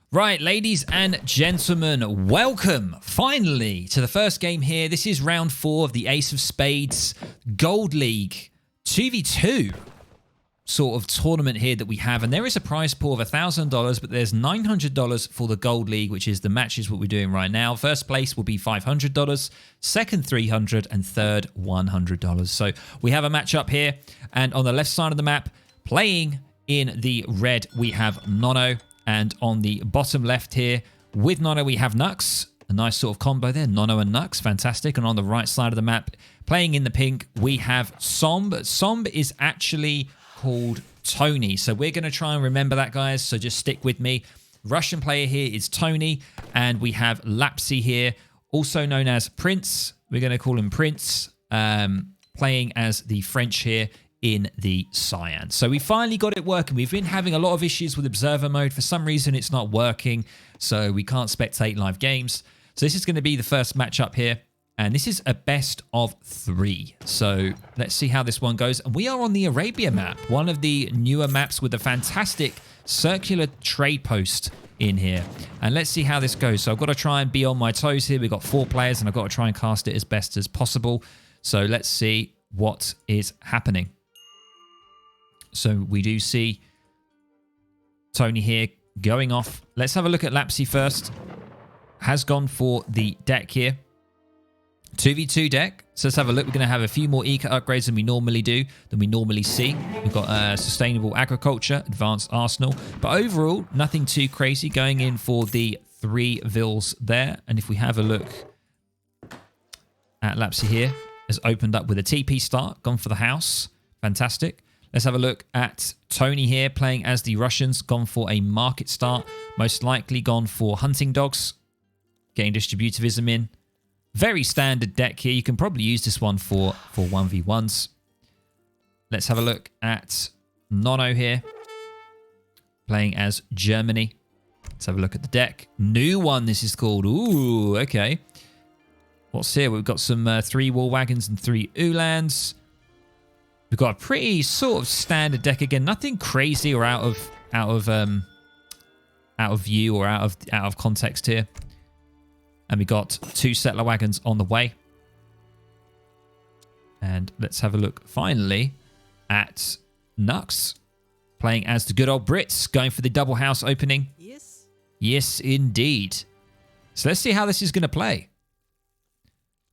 Right, ladies and gentlemen, welcome finally to the first game here. This is round 4 of the Ace of Spades Gold League 2v2 sort of tournament here that we have. And there is a prize pool of $1,000, but there's $900 for the Gold League, which is the matches what we're doing right now. First place will be $500, second $300, and third $100. So we have a match up here. And on the left side of the map, playing in the red, we have Nono. And on the bottom left here, with Nono, we have Nux. A nice sort of combo there, Nono and Nux, fantastic. And on the right side of the map, playing in the pink, we have Somb. Somb is actually called Tony. So we're going to try and remember that, guys. So just stick with me. Russian player here is Tony. And we have Lapsy here, also known as Prinz. We're going to call him Prinz, playing as the French here in the cyan. So we finally got it working. We've been having a lot of issues with observer mode. For some reason, it's not working, so we can't spectate live games. So this is going to be the first matchup here, and this is a best of 3. So let's see how this one goes. And we are on the Arabia map, one of the newer maps with a fantastic circular trade post in here. And let's see how this goes. So I've got to try and be on my toes here. We've got 4 players, and I've got to try and cast it as best as possible. So let's see what is happening. So we do see Tony here going off. Let's have a look at Lapsy first. Has gone for the deck here. 2v2 deck. So let's have a look. We're going to have a few more eco upgrades than we normally do, than we normally see. We've got sustainable agriculture, advanced arsenal. But overall, nothing too crazy. Going in for the 3 vills there. And if we have a look at Lapsy here, has opened up with a TP start, gone for the house. Fantastic. Let's have a look at Tony here, playing as the Russians, gone for a market start, most likely gone for hunting dogs, getting distributivism in. Very standard deck here. You can probably use this one for 1v1s. Let's have a look at Nono here, playing as Germany. Let's have a look at the deck. New one, this is called. Ooh, okay. What's here? We've got some 3 war wagons and 3 Ulans. We've got a pretty sort of standard deck again. Nothing crazy or out of view or out of context here. And we got 2 settler wagons on the way. And let's have a look finally at Nux, playing as the good old Brits, going for the double house opening. Yes. Yes, indeed. So let's see how this is going to play.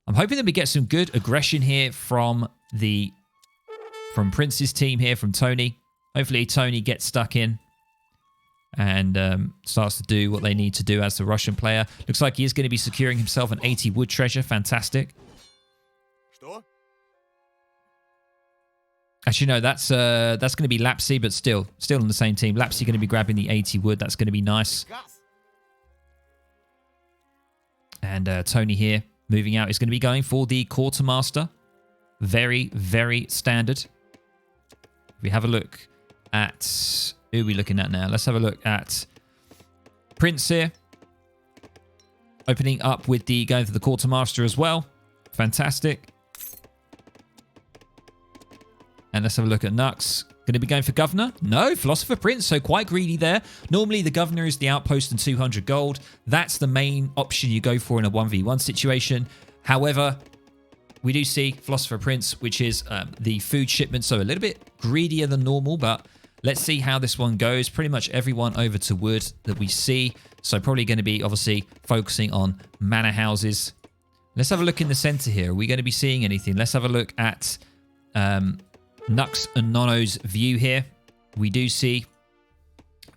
I'm hoping that we get some good aggression here from Prince's team here, from Tony. Hopefully Tony gets stuck in and starts to do what they need to do as the Russian player. Looks like he is going to be securing himself an 80 wood treasure. Fantastic. Actually, no, that's going to be Lapsy, but still on the same team. Lapsy going to be grabbing the 80 wood. That's going to be nice. And Tony here, moving out, is going to be going for the quartermaster. Very, very standard. We have a look at who are we looking at now. Let's have a look at Prinz here, opening up with the going for the quartermaster as well. Fantastic. And let's have a look at Nux. Going to be going for governor? No, philosopher Prinz. So quite greedy there. Normally the governor is the outpost and 200 gold. That's the main option you go for in a 1v1 situation. However, we do see Philosopher Prinz, which is the food shipment, so a little bit greedier than normal, but let's see how this one goes. Pretty much everyone over to wood that we see, so probably going to be obviously focusing on manor houses. Let's have a look in the center here. Are we going to be seeing anything? Let's have a look at Nux and Nono's view here. We do see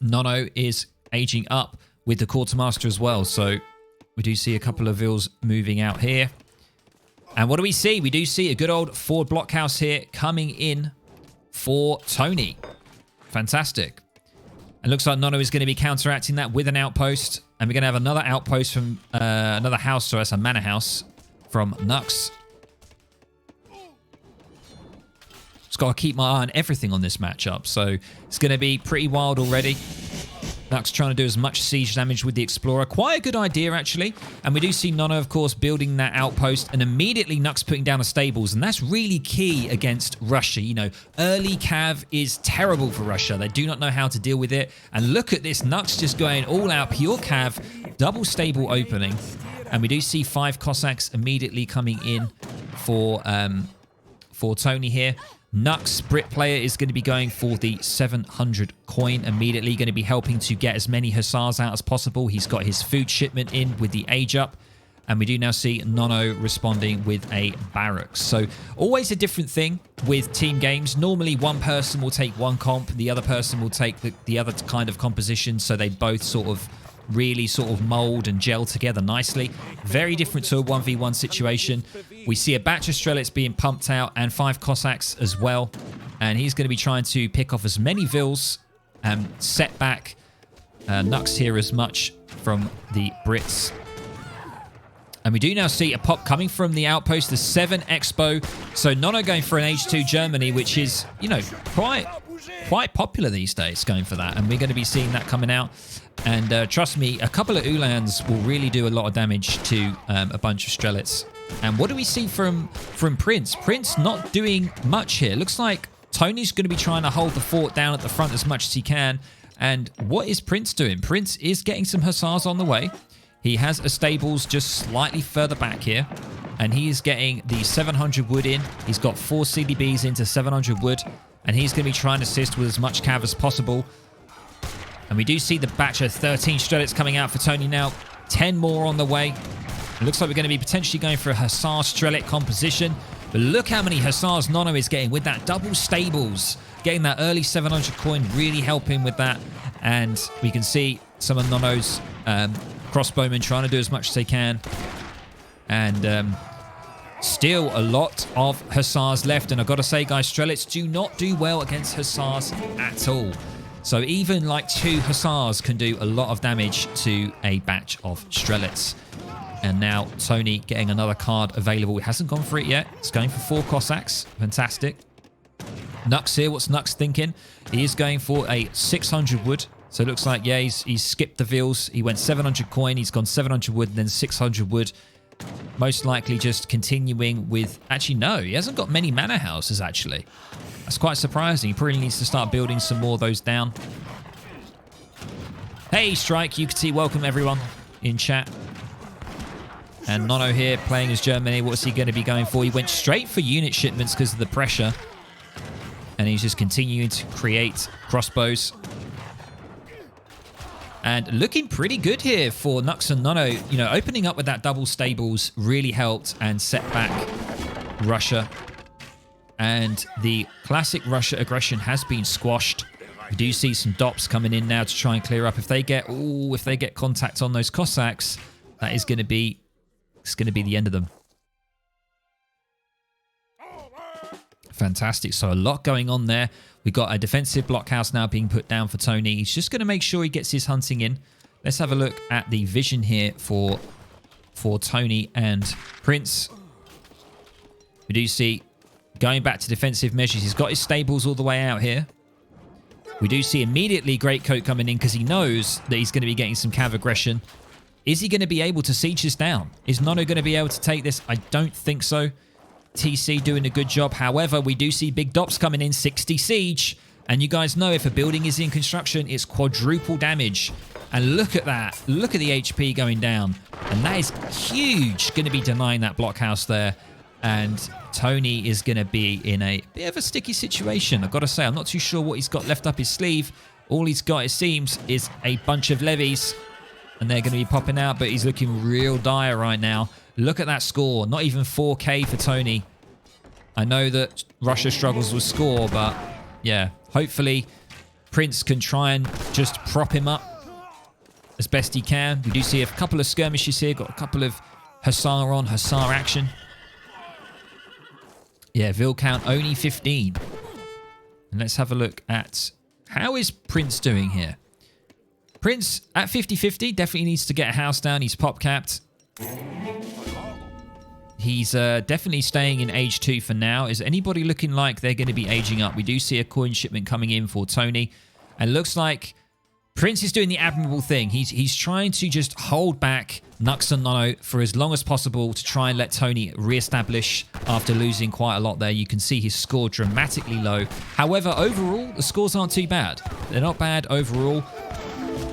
Nono is aging up with the quartermaster as well, so we do see a couple of vills moving out here. And what do we see? We do see a good old forward blockhouse here coming in for Tony. Fantastic. And looks like Nono is going to be counteracting that with an outpost. And we're going to have another outpost from another house. So that's a manor house from Nux. Just got to keep my eye on everything on this matchup. So it's going to be pretty wild already. Nux trying to do as much siege damage with the Explorer. Quite a good idea, actually. And we do see Nono, of course, building that outpost. And immediately Nux putting down the stables. And that's really key against Russia. You know, early cav is terrible for Russia. They do not know how to deal with it. And look at this. Nux just going all out. Pure cav. Double stable opening. And we do see 5 Cossacks immediately coming in for Tony here. Nux, Brit player, is going to be going for the 700 coin immediately. Going to be helping to get as many Hussars out as possible. He's got his food shipment in with the age up. And we do now see Nono responding with a barracks. So always a different thing with team games. Normally one person will take one comp. The other person will take the other kind of composition. So they both sort of really mold and gel together nicely. Very different to a 1v1 situation. We see a batch of Strelets being pumped out and 5 Cossacks as well. And he's going to be trying to pick off as many Vils and set back Nux here as much from the Brits. And we do now see a pop coming from the outpost, the 7 Expo. So Nono going for an H2 Germany, which is, you know, quite popular these days going for that. And we're going to be seeing that coming out. And trust me, a couple of Ulans will really do a lot of damage to a bunch of Strelets. And what do we see from Prinz? Prinz not doing much here. Looks like Tony's going to be trying to hold the fort down at the front as much as he can. And what is Prinz doing? Prinz is getting some Hussars on the way. He has a stables just slightly further back here. And he is getting the 700 wood in. He's got 4 CDBs into 700 wood. And he's going to be trying to assist with as much cav as possible. And we do see the batch of 13 Strelets coming out for Tony now. 10 more on the way. It looks like we're going to be potentially going for a Hussar Strelet composition. But look how many Hussars Nono is getting with that double stables. Getting that early 700 coin, really helping with that. And we can see some of Nono's crossbowmen trying to do as much as they can. And still a lot of Hussars left. And I've got to say, guys, Strelets do not do well against Hussars at all. So even like 2 Hussars can do a lot of damage to a batch of Strelets. And now Tony getting another card available. He hasn't gone for it yet. It's going for 4 Cossacks. Fantastic. Nux here. What's Nux thinking? He is going for a 600 wood. So it looks like, yeah, he's skipped the Vils. He went 700 coin. He's gone 700 wood and then 600 wood. Most likely just continuing with... Actually, no. He hasn't got many manor houses, actually. That's quite surprising. He probably needs to start building some more of those down. Hey, Strike, UKT, welcome everyone in chat. And Nono here playing as Germany. What's he going to be going for? He went straight for unit shipments because of the pressure. And he's just continuing to create crossbows. And looking pretty good here for Nux and Nono. You know, opening up with that double stables really helped and set back Russia. And the classic Russia aggression has been squashed. We do see some DOPs coming in now to try and clear up. If they get contact on those Cossacks, that is going to be the end of them. Fantastic. So a lot going on there. We've got a defensive blockhouse now being put down for Tony. He's just going to make sure he gets his hunting in. Let's have a look at the vision here for Tony and Prinz. We do see going back to defensive measures. He's got his stables all the way out here. We do see immediately Greatcoat coming in because he knows that he's going to be getting some cav aggression. Is he going to be able to siege this down? Is Nono going to be able to take this? I don't think so. TC doing a good job. However, we do see big DOPs coming in, 60 siege. And you guys know if a building is in construction, it's quadruple damage. And look at that. Look at the HP going down. And that is huge. Going to be denying that blockhouse there. And Tony is going to be in a bit of a sticky situation. I've got to say, I'm not too sure what he's got left up his sleeve. All he's got, it seems, is a bunch of levies. And they're going to be popping out, but he's looking real dire right now. Look at that score. Not even 4K for Tony. I know that Russia struggles with score, but yeah, hopefully Prinz can try and just prop him up as best he can. We do see a couple of skirmishes here. Got a couple of Hussar action. Yeah, Vil count only 15. And let's have a look at how is Prinz doing here. Prinz at 50-50 definitely needs to get a house down. He's pop capped. He's definitely staying in age 2 for now. Is anybody looking like they're going to be aging up? We do see a coin shipment coming in for Tony. And looks like Prinz is doing the admirable thing. He's trying to just hold back Nux and Nono for as long as possible to try and let Tony re-establish after losing quite a lot there. You can see his score dramatically low. However, overall, the scores aren't too bad. They're not bad overall,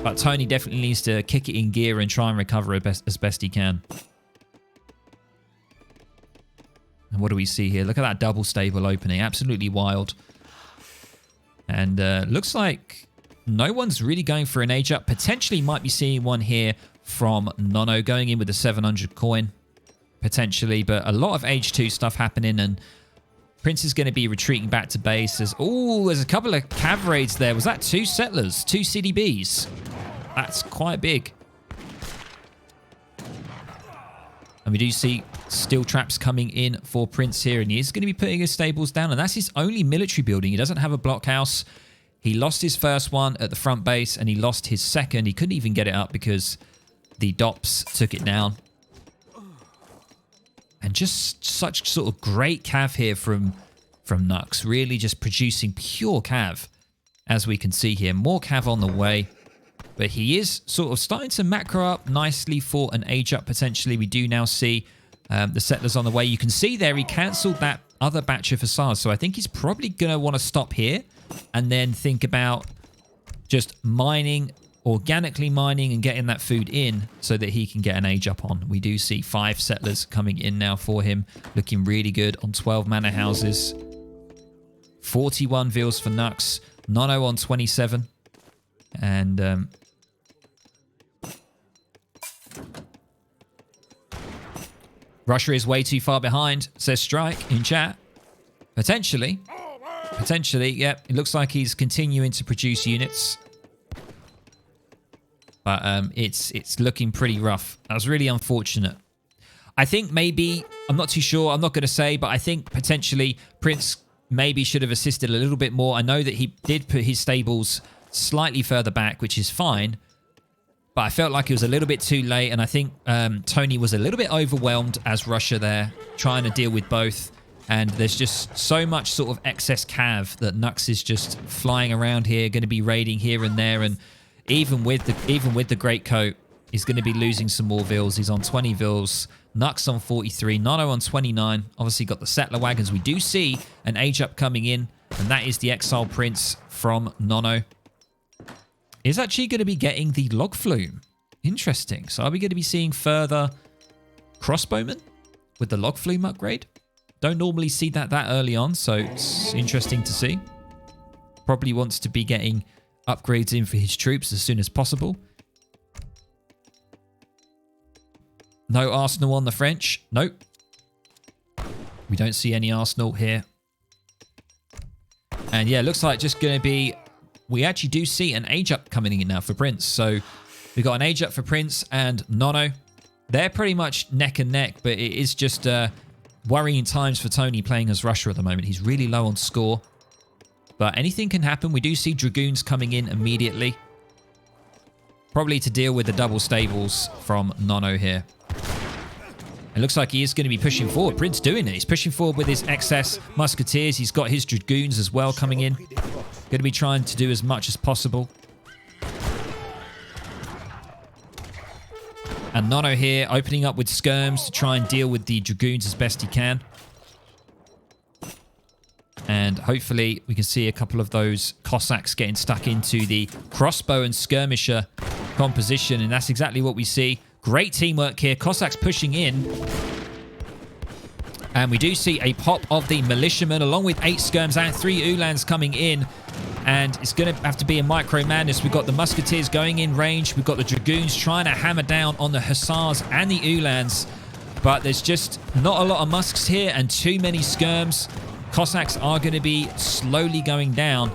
but Tony definitely needs to kick it in gear and try and recover as best he can. And what do we see here? Look at that double stable opening. Absolutely wild. And looks like no one's really going for an age up. Potentially might be seeing one here from Nono going in with a 700 coin. Potentially, but a lot of age 2 stuff happening, and Prinz is going to be retreating back to base. There's a couple of cav raids there. Was that 2 settlers? 2 CDBs? That's quite big. And we do see steel traps coming in for Prinz here, and he is going to be putting his stables down, and that's his only military building. He doesn't have a blockhouse. He lost his first one at the front base, and he lost his second. He couldn't even get it up because the DOPS took it down. And just such sort of great cav here from Nux. Really just producing pure cav, as we can see here. More cav on the way. But he is sort of starting to macro up nicely for an age up potentially. We do now see the settlers on the way. You can see there he cancelled that other batch of facades. So I think he's probably going to want to stop here and then think about just mining, organically mining and getting that food in so that he can get an age up on. We do see 5 settlers coming in now for him. Looking really good on 12 manor houses. 41 vils for Nux. Nono on 27. And Russia is way too far behind, says Strike in chat. Potentially, yep. It looks like he's continuing to produce units. But it's looking pretty rough. That was really unfortunate. I think maybe, I'm not too sure, I'm not going to say, but I think potentially Prinz maybe should have assisted a little bit more. I know that he did put his stables slightly further back, which is fine. But I felt like it was a little bit too late, and I think Tony was a little bit overwhelmed as Russia there, trying to deal with both. And there's just so much sort of excess cav that Nux is just flying around here, going to be raiding here and there. And even with the great coat, he's going to be losing some more vils. He's on 20 vils. Nux on 43. Nono on 29. Obviously got the settler wagons. We do see an age up coming in, and that is the Exile Prince from Nono. Is actually going to be getting the log flume. Interesting. So are we going to be seeing further crossbowmen with the log flume upgrade? Don't normally see that early on, so it's interesting to see. Probably wants to be getting upgrades in for his troops as soon as possible. No Arsenal on the French. Nope. We don't see any Arsenal here. And yeah, looks like just going to be... We actually do see an age up coming in now for Prinz. So we've got an age up for Prinz and Nono. They're pretty much neck and neck, but it is just worrying times for Tony playing as Russia at the moment. He's really low on score. But anything can happen. We do see Dragoons coming in immediately. Probably to deal with the double stables from Nono here. It looks like he is going to be pushing forward. Prinz doing it. He's pushing forward with his excess musketeers. He's got his Dragoons as well coming in. Going to be trying to do as much as possible. And Nono here opening up with skirms to try and deal with the Dragoons as best he can. And hopefully we can see a couple of those Cossacks getting stuck into the crossbow and skirmisher composition. And that's exactly what we see. Great teamwork here. Cossacks pushing in. And we do see a pop of the militiamen along with 8 skirms and 3 Ulans coming in. And it's going to have to be a micro madness. We've got the musketeers going in range. We've got the Dragoons trying to hammer down on the Hussars and the Ulans. But there's just not a lot of musks here and too many skirms. Cossacks are going to be slowly going down.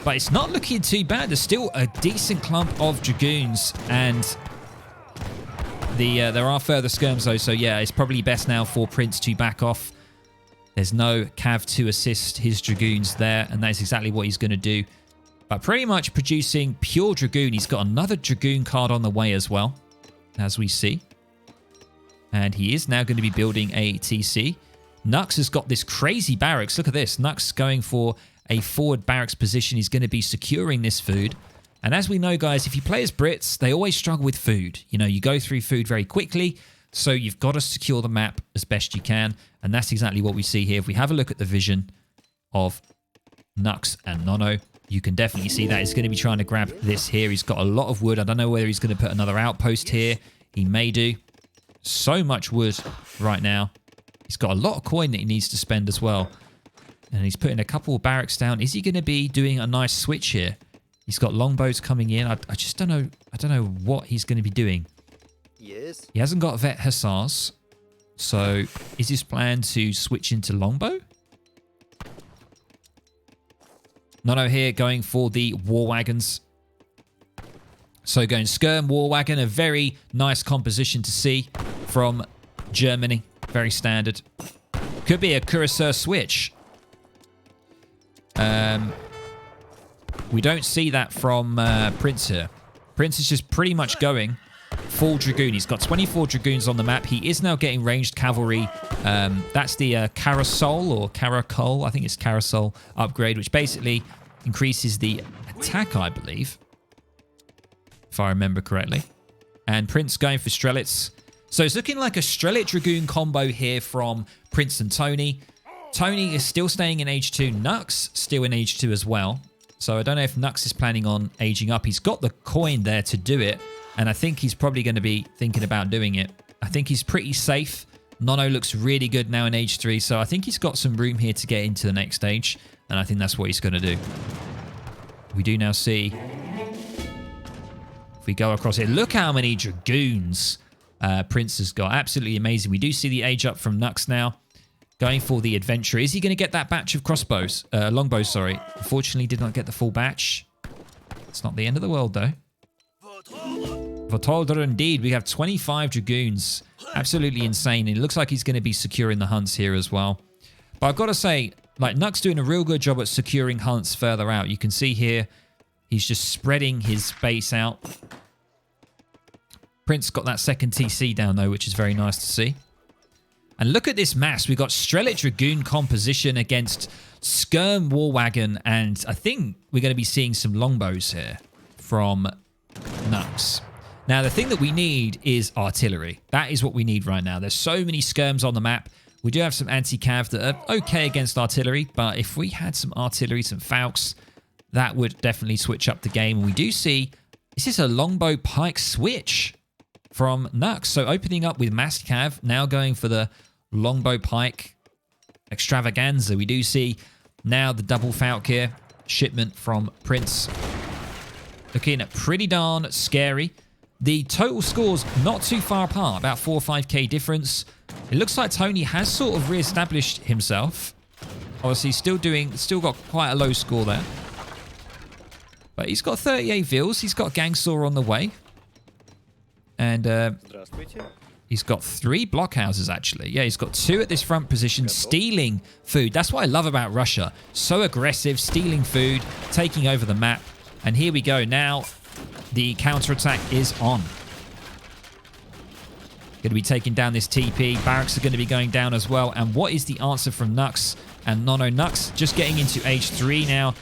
But it's not looking too bad. There's still a decent clump of Dragoons. And there are further skirms though. So yeah, it's probably best now for Prinz to back off. There's no cav to assist his Dragoons there, and that's exactly what he's going to do. But pretty much producing pure Dragoon. He's got another Dragoon card on the way as well, as we see. And he is now going to be building a TC. Nux has got this crazy barracks. Look at this. Nux going for a forward barracks position. He's going to be securing this food. And as we know, guys, if you play as Brits, they always struggle with food. You know, you go through food very quickly, so you've got to secure the map as best you can. And that's exactly what we see here. If we have a look at the vision of Nux and Nono, you can definitely see that he's going to be trying to grab this here. He's got a lot of wood. I don't know whether he's going to put another outpost here. He may do. So much wood right now. He's got a lot of coin that he needs to spend as well. And he's putting a couple of barracks down. Is he going to be doing a nice switch here? He's got longbows coming in. I just don't know. I don't know what he's going to be doing. Yes. He hasn't got vet hussars. So is his plan to switch into longbow? Nono here going for the war wagons. So going Skirm war wagon, a very nice composition to see from Germany. Very standard. Could be a Cuirassier switch. We don't see that from Prinz here. Prinz is just pretty much going full Dragoon. He's got 24 Dragoons on the map. He is now getting ranged cavalry. That's the Carousel or Caracol. I think it's Carousel upgrade, which basically increases the attack, I believe, if I remember correctly. And Prinz going for Strelitz. So it's looking like a Strelit Dragoon combo here from Prinz and Tony. Tony is still staying in age 2. Nux still in age 2 as well. So I don't know if Nux is planning on aging up. He's got the coin there to do it. And I think he's probably going to be thinking about doing it. I think he's pretty safe. Nono looks really good now in age 3. So I think he's got some room here to get into the next stage. And I think that's what he's going to do. We do now see... If we go across here, look how many Dragoons Prinz has got. Absolutely amazing. We do see the age up from Nux now. Going for the adventure. Is he going to get that batch of crossbows? Longbows, sorry. Unfortunately, did not get the full batch. It's not the end of the world, though. Votolder, indeed. We have 25 Dragoons. Absolutely insane. And it looks like he's going to be securing the hunts here as well. But I've got to say, like, Nux doing a real good job at securing hunts further out. You can see here, he's just spreading his base out. Prinz got that second TC down, though, which is very nice to see. And look at this mass. We've got Strelit Dragoon composition against Skirm War Wagon. And I think we're going to be seeing some longbows here from Nux. Now, the thing that we need is artillery. That is what we need right now. There's so many skirms on the map. We do have some anti-cav that are okay against artillery. But if we had some artillery, some Falks, that would definitely switch up the game. And we do see, is this a longbow pike switch from Nux? So opening up with mass cav, now going for the longbow pike extravaganza. We do see now the double Falk here. Shipment from Prinz. Looking pretty darn scary. The total scores not too far apart, about 4 or 5k difference. It looks like Tony has sort of re-established himself. Obviously still got quite a low score there. But he's got 38 vills. He's got Gangsaw on the way. And he's got 3 blockhouses, actually. Yeah, he's got 2 at this front position, stealing food. That's what I love about Russia. So aggressive, stealing food, taking over the map. And here we go. Now the counterattack is on. Going to be taking down this TP. Barracks are going to be going down as well. And what is the answer from Nux and Nono? Nux just getting into age 3 now.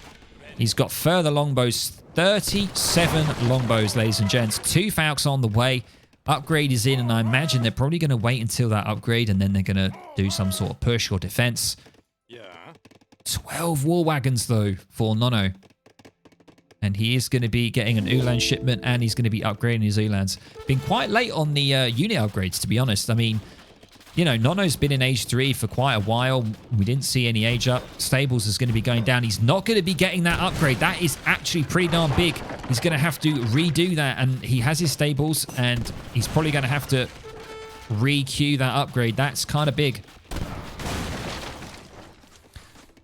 He's got further longbows. 37 longbows, ladies and gents. 2 Falcons on the way. Upgrade is in, and I imagine they're probably going to wait until that upgrade, and then they're going to do some sort of push or defense. Yeah. 12 war wagons, though, for Nono. And he is going to be getting an Ulan shipment, and he's going to be upgrading his Ulans. Been quite late on the unit upgrades, to be honest. I mean, you know, Nono's been in age 3 for quite a while. We didn't see any age up. Stables is going to be going down. He's not going to be getting that upgrade. That is actually pretty darn big. He's going to have to redo that, and he has his stables, and he's probably going to have to re-queue that upgrade. That's kind of big.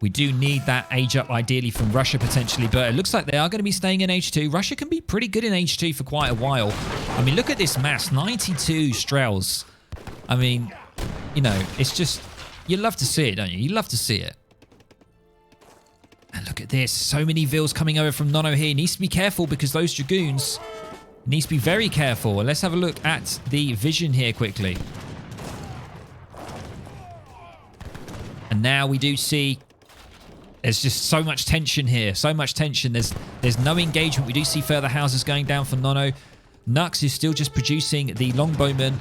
We do need that age up, ideally, from Russia, potentially, but it looks like they are going to be staying in H2. Russia can be pretty good in H2 for quite a while. I mean, look at this mass. 92 Strels. I mean, you know, it's just, you love to see it, don't you? You love to see it. And look at this. So many vills coming over from Nono here. He needs to be careful because those Dragoons needs to be very careful. Let's have a look at the vision here quickly. And now we do see There's just so much tension here. So much tension. There's no engagement. We do see further houses going down for Nono. Nux is still just producing the longbowman.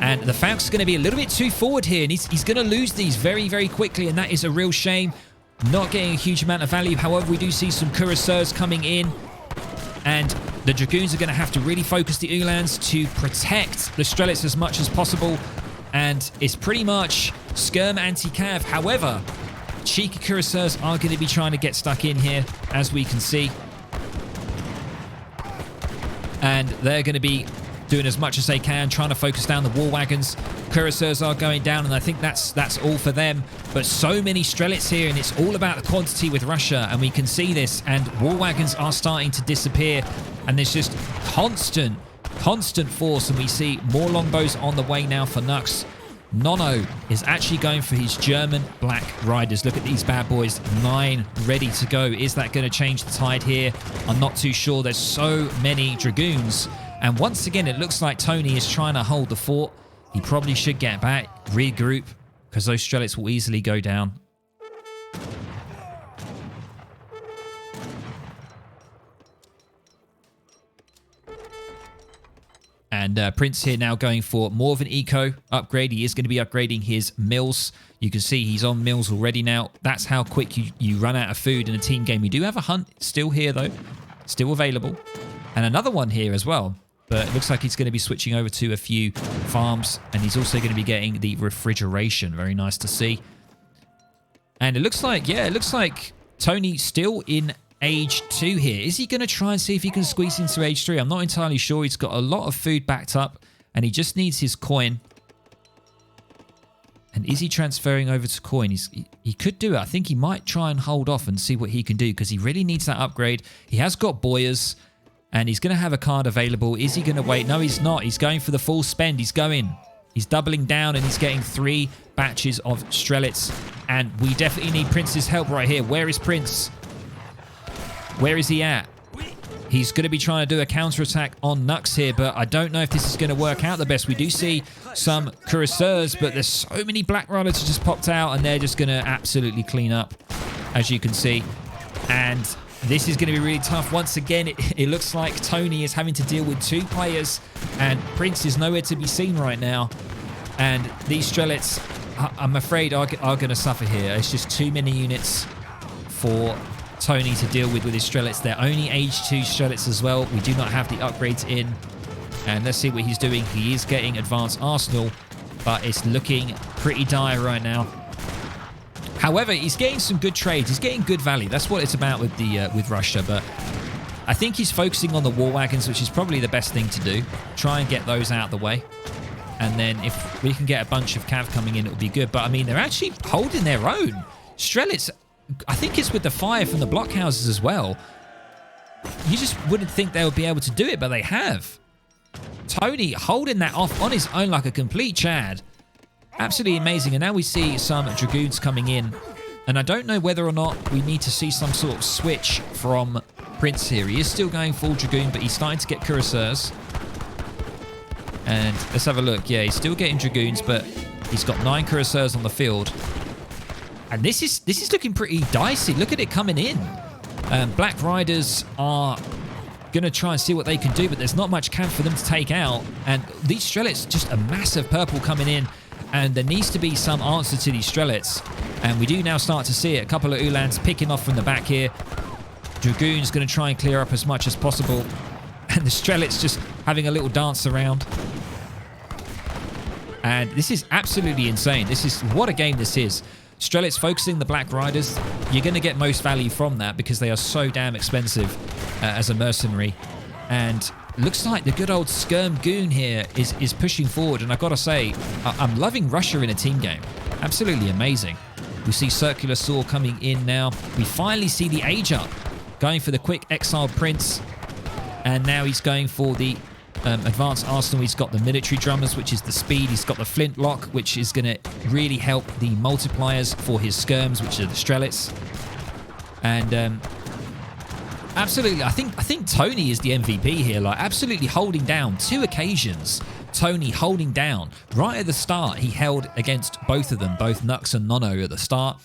And the Falc's going to be a little bit too forward here. And he's going to lose these very, very quickly. And that is a real shame. Not getting a huge amount of value. However, we do see some cuirassiers coming in. And the Dragoons are going to have to really focus the Ulans to protect the Strelets as much as possible. And it's pretty much skirm anti-cav. However, cheeky cuirassiers are going to be trying to get stuck in here, as we can see. And they're going to be doing as much as they can, trying to focus down the war wagons. Cuirassiers are going down, and I think that's all for them. But so many Strelets here, and it's all about the quantity with Russia, and we can see this. And war wagons are starting to disappear, and there's just constant force, and we see more longbows on the way now for Nux. Nono is actually going for his German Black Riders. Look at these bad boys, 9 ready to go. Is that going to change the tide here? I'm not too sure. There's so many Dragoons. And once again, it looks like Tony is trying to hold the fort. He probably should get back, regroup, because those Strelets will easily go down. And Prinz here now going for more of an eco upgrade. He is going to be upgrading his mills. You can see he's on mills already now. That's how quick you run out of food in a team game. We do have a hunt still here, though. Still available. And another one here as well. But it looks like he's going to be switching over to a few farms. And he's also going to be getting the refrigeration. Very nice to see. And it looks like, yeah, it looks like Tony still in Age 2 here. Is he going to try and see if he can squeeze into Age 3? I'm not entirely sure. He's got a lot of food backed up, and he just needs his coin. And is he transferring over to coin? He could do it. I think he might try and hold off and see what he can do, because he really needs that upgrade. He has got boyers, and he's going to have a card available. Is he going to wait? No, he's not. He's going for the full spend. He's going. He's doubling down, and he's getting 3 batches of Strelets. And we definitely need Prinz's help right here. Where is Prinz? Where is he at? He's going to be trying to do a counterattack on Nux here, but I don't know if this is going to work out the best. We do see some cuirassiers, but there's so many Black Riders just popped out, and they're just going to absolutely clean up, as you can see. And this is going to be really tough. Once again, it looks like Tony is having to deal with 2 players, and Prinz is nowhere to be seen right now. And these Strelets, I'm afraid, are going to suffer here. It's just too many units for Tony to deal with his Strelets. They're only Age 2 Strelets as well. We do not have the upgrades in. And let's see what he's doing. He is getting Advanced Arsenal, but it's looking pretty dire right now. However, he's getting some good trades. He's getting good value. That's what it's about with with Russia. But I think he's focusing on the war wagons, which is probably the best thing to do. Try and get those out of the way. And then if we can get a bunch of cav coming in, it would be good. But I mean, they're actually holding their own. Strelets, I think it's with the fire from the blockhouses as well. You just wouldn't think they would be able to do it, but they have. Tony holding that off on his own like a complete Chad. Absolutely amazing. And now we see some Dragoons coming in. And I don't know whether or not we need to see some sort of switch from Prinz here. He is still going full Dragoon, but he's starting to get cuirassiers. And let's have a look. Yeah, he's still getting Dragoons, but he's got 9 cuirassiers on the field. And this is looking pretty dicey. Look at it coming in. Black Riders are going to try and see what they can do, but there's not much camp for them to take out. And these Strelets, just a massive purple coming in. And there needs to be some answer to these Strelets. And we do now start to see it. A couple of Ulans picking off from the back here. Dragoon's going to try and clear up as much as possible. And the Strelets just having a little dance around. And this is absolutely insane. This is what a game this is. Strelets focusing the Black Riders. You're going to get most value from that because they are so damn expensive as a mercenary. And looks like the good old Skirm Goon here is pushing forward. And I've got to say, I'm loving Russia in a team game. Absolutely amazing. We see Circular Saw coming in now. We finally see the age up. Going for the quick exiled Prinz. And now he's going for the Advanced Arsenal. He's got the military drummers, which is the speed. He's got the flintlock, which is going to really help the multipliers for his skirms, which are the Strelets. And absolutely, I think Tony is the MVP here. Like, absolutely holding down 2 occasions. Tony holding down right at the start. He held against both of them, both Nux and Nono at the start.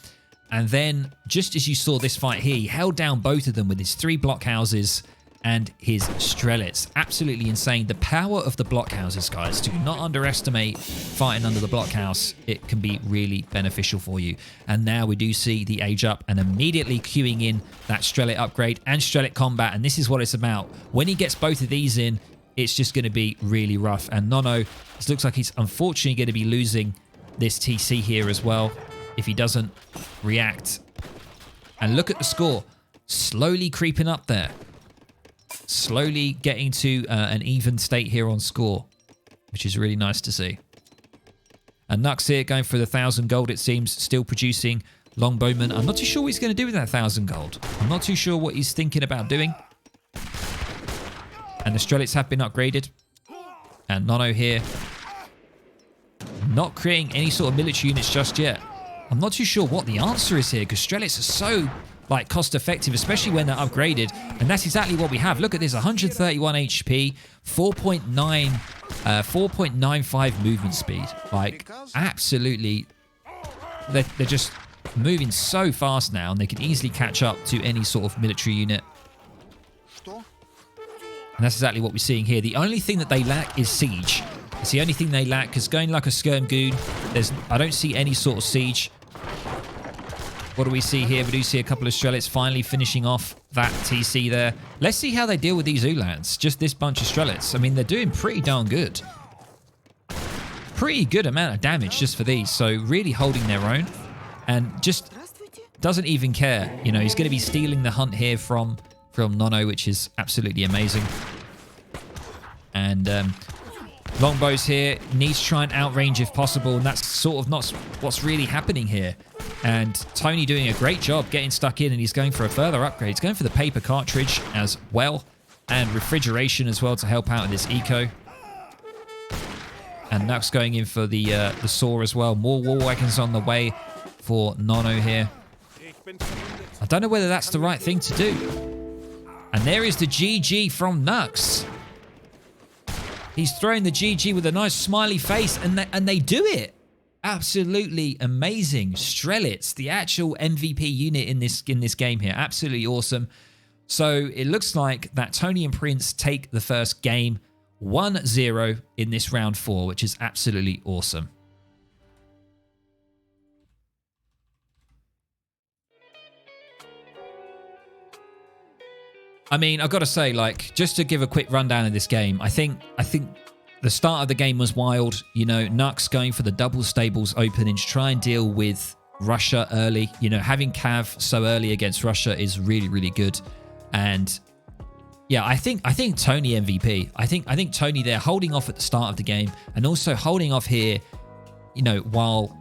And then, just as you saw this fight here, he held down both of them with his 3 blockhouses and his Strelets. Absolutely insane. The power of the blockhouses, guys. Do not underestimate fighting under the blockhouse. It can be really beneficial for you. And now we do see the age up and immediately queuing in that Strelet upgrade and Strelet combat. And this is what it's about. When he gets both of these in, it's just going to be really rough. And Nono, it looks like he's unfortunately going to be losing this TC here as well if he doesn't react. And look at the score. Slowly creeping up there. Slowly getting to an even state here on score, which is really nice to see. And Nux here going for the 1,000 gold, it seems, still producing Longbowman. I'm not too sure what he's going to do with that 1,000 gold. I'm not too sure what he's thinking about doing. And the Strelets have been upgraded. And Nono here not creating any sort of military units just yet. I'm not too sure what the answer is here, because Strelets are so like cost effective, especially when they're upgraded. And that's exactly what we have. Look at this, 131 HP, 4.95 movement speed. Like, absolutely, they're just moving so fast now, and they can easily catch up to any sort of military unit. And that's exactly what we're seeing here. The only thing that they lack is siege. It's the only thing they lack, because going like a Skirm Goon, I don't see any sort of siege. What do we see here? We do see a couple of Strelets finally finishing off that TC there. Let's see how they deal with these Ulans. Just this bunch of Strelets. I mean, they're doing pretty darn good. Pretty good amount of damage just for these. So really holding their own. And just doesn't even care. You know, he's going to be stealing the hunt here from Nono, which is absolutely amazing. And Longbows here needs to try and outrange if possible. And that's sort of not what's really happening here. And Tony doing a great job getting stuck in, and he's going for a further upgrade. He's going for the paper cartridge as well, and refrigeration as well to help out in this eco. And Nux going in for the saw as well. More war wagons on the way for Nono here. I don't know whether that's the right thing to do. And there is the GG from Nux. He's throwing the GG with a nice smiley face, and they do it. Absolutely amazing. Strelets, the actual MVP unit in this game here. Absolutely awesome. So it looks like that Tony and Prinz take the first game 1-0 in this round 4, which is absolutely awesome. I mean, I've got to say, like, just to give a quick rundown of this game, I think the start of the game was wild. You know, Nux going for the double stables opening to try and deal with Russia early. You know, having Cav so early against Russia is really, really good. And yeah, I think Tony MVP. I think Tony there holding off at the start of the game, and also holding off here, you know, while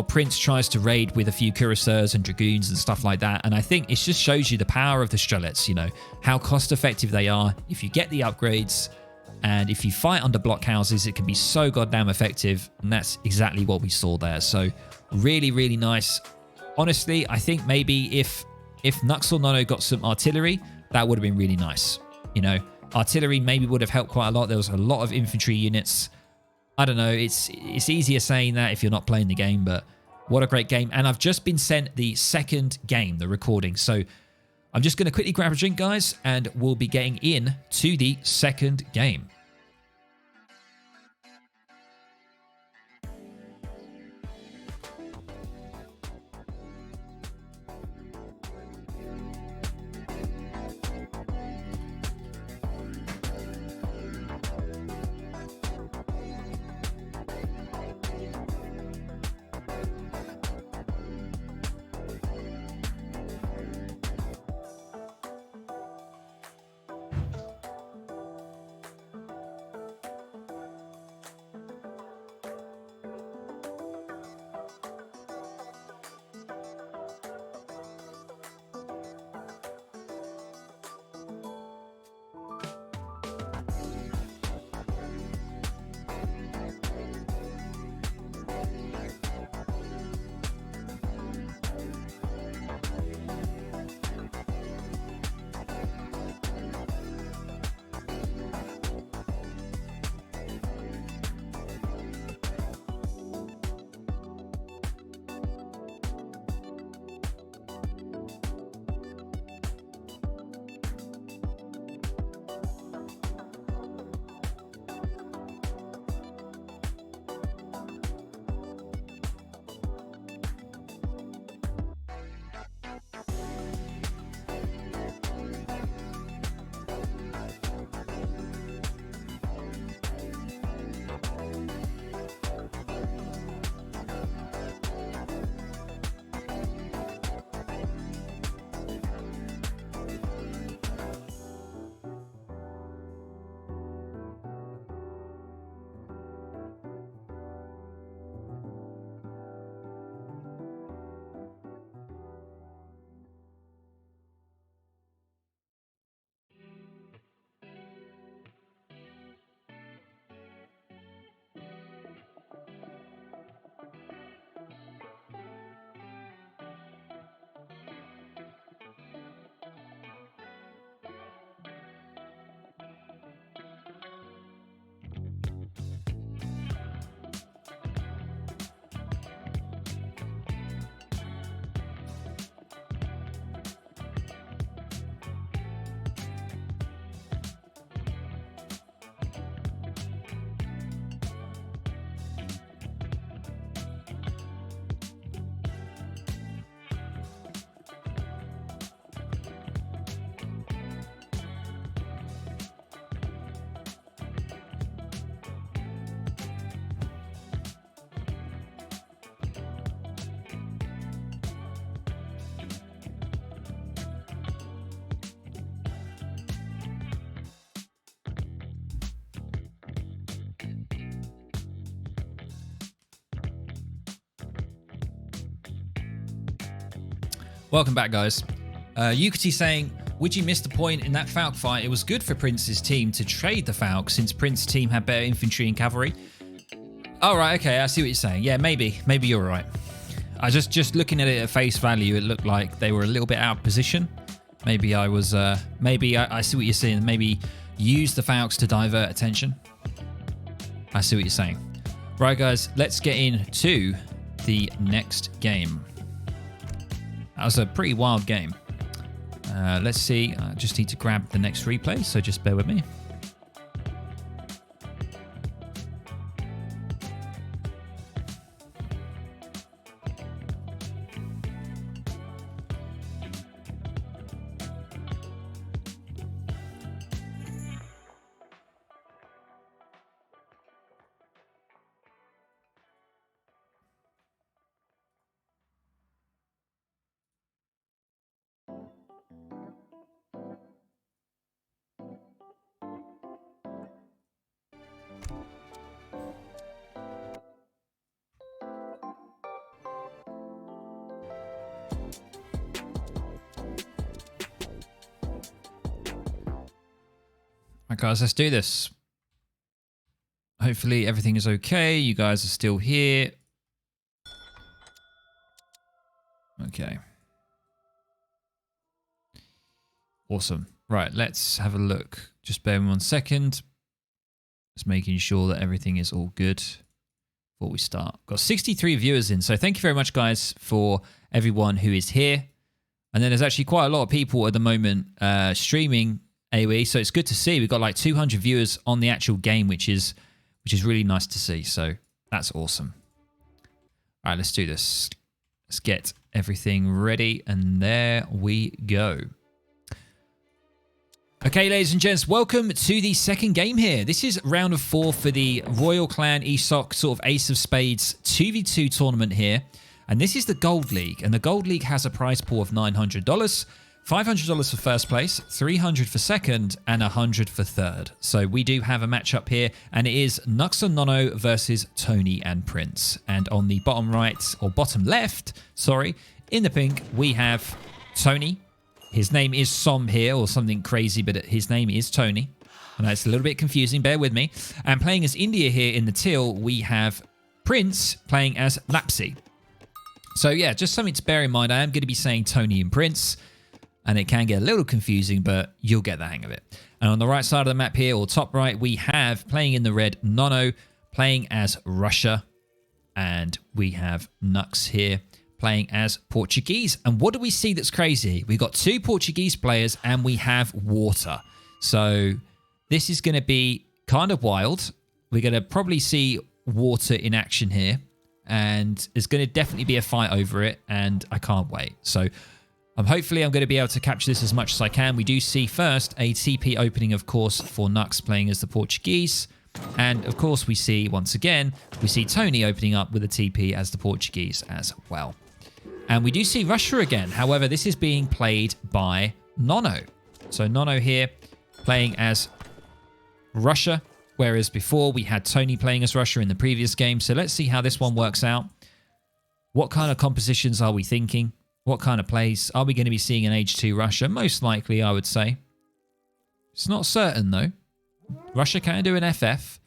Prinz tries to raid with a few cuirassiers and dragoons and stuff like that. And I think it just shows you the power of the Strelets, you know, how cost effective they are. If you get the upgrades, and if you fight under blockhouses, it can be so goddamn effective. And that's exactly what we saw there. So really, really nice. Honestly, I think maybe if Nux or Nono got some artillery, that would have been really nice. You know, artillery maybe would have helped quite a lot. There was a lot of infantry units. I don't know. It's easier saying that if you're not playing the game, but what a great game. And I've just been sent the second game, the recording. So I'm just going to quickly grab a drink, guys, and we'll be getting in to the second game. Welcome back, guys. Yukity saying, would you miss the point in that Falk fight? It was good for Prince's team to trade the Falk since Prince's team had better infantry and cavalry. All right, okay, I see what you're saying. Yeah, maybe you're right. I just looking at it at face value, it looked like they were a little bit out of position. Maybe I was, maybe I see what you're saying. Maybe use the Falks to divert attention. I see what you're saying. Right, guys, let's get into the next game. That was a pretty wild game. Let's see. I just need to grab the next replay, so just bear with me. Right, guys, let's do this. Hopefully everything is okay. You guys are still here. Okay. Awesome. Right, let's have a look. Just bear with me 1 second. Just making sure that everything is all good before we start. Got 63 viewers in, so thank you very much, guys, for everyone who is here. And then there's actually quite a lot of people at the moment streaming AoE, so it's good to see. We've got like 200 viewers on the actual game, which is really nice to see. So that's awesome. All right, let's do this. Let's get everything ready, and there we go. Okay, ladies and gents, welcome to the second game here. This is round of 4 for the Royal Clan ESOC sort of Ace of Spades 2v2 tournament here. And this is the Gold League, and the Gold League has a prize pool of $900. $500 for first place, $300 for second, and $100 for third. So we do have a matchup here, and it is Nux and Nono versus Tony and Prince. And on the bottom right, or bottom left, sorry, in the pink, we have Tony. His name is Som here, or something crazy, but his name is Tony. I know it's a little bit confusing, bear with me. And playing as India here in the teal, we have Prince playing as Lapsy. So yeah, just something to bear in mind. I am going to be saying Tony and Prince, and it can get a little confusing, but you'll get the hang of it. And on the right side of the map here, or top right, we have, playing in the red, Nono, playing as Russia. And we have Nux here, playing as Portuguese. And what do we see that's crazy? We've got 2 Portuguese players, and we have water. So this is going to be kind of wild. We're going to probably see water in action here. And there's going to definitely be a fight over it, and I can't wait. So hopefully I'm going to be able to capture this as much as I can. We do see first a TP opening, of course, for Nux playing as the Portuguese. And of course we see, once again, we see Tony opening up with a TP as the Portuguese as well. And we do see Russia again. However, this is being played by Nono. So Nono here playing as Russia, whereas before we had Tony playing as Russia in the previous game. So let's see how this one works out. What kind of compositions are we thinking? What kind of plays? Are we going to be seeing an H2 Russia? Most likely, I would say. It's not certain, though. Russia can do an FF.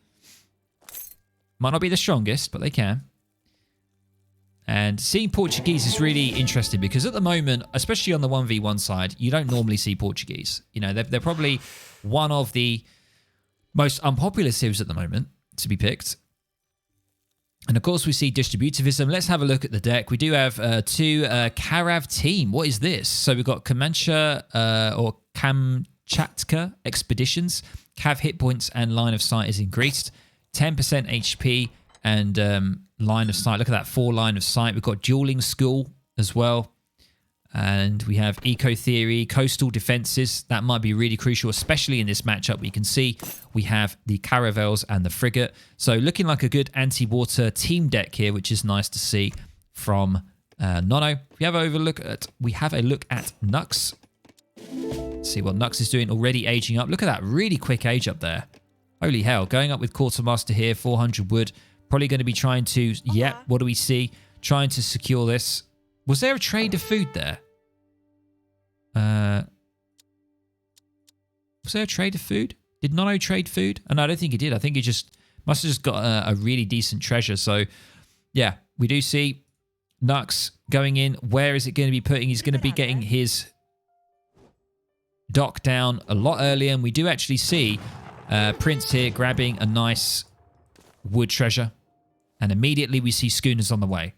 Might not be the strongest, but they can. And seeing Portuguese is really interesting because at the moment, especially on the 1v1 side, you don't normally see Portuguese. You know, they're probably one of the most unpopular civs at the moment to be picked. And of course, we see distributivism. Let's have a look at the deck. We do have 2 Karav team. What is this? So we've got Comanche or Kamchatka expeditions. Cav hit points and line of sight is increased. 10% HP and line of sight. Look at that, 4 line of sight. We've got dueling school as well. And we have eco theory, coastal defenses. That might be really crucial, especially in this matchup. We can see we have the caravels and the frigate. So looking like a good anti-water team deck here, which is nice to see from Nono. We have a look at Nux. Let's see what Nux is doing. Already aging up. Look at that really quick age up there. Holy hell. Going up with Quartermaster here, 400 wood. Probably going to be trying to, yeah, what do we see? Trying to secure this. Was there a trade of food there? Was there a trade of food? Did Nono trade food? Oh, no, I don't think he did. I think he just must have just got a really decent treasure. So, yeah, we do see Nux going in. Where is it going to be putting? He's going to be getting his dock down a lot earlier. And we do actually see Prinz here grabbing a nice wood treasure. And immediately we see schooners on the way.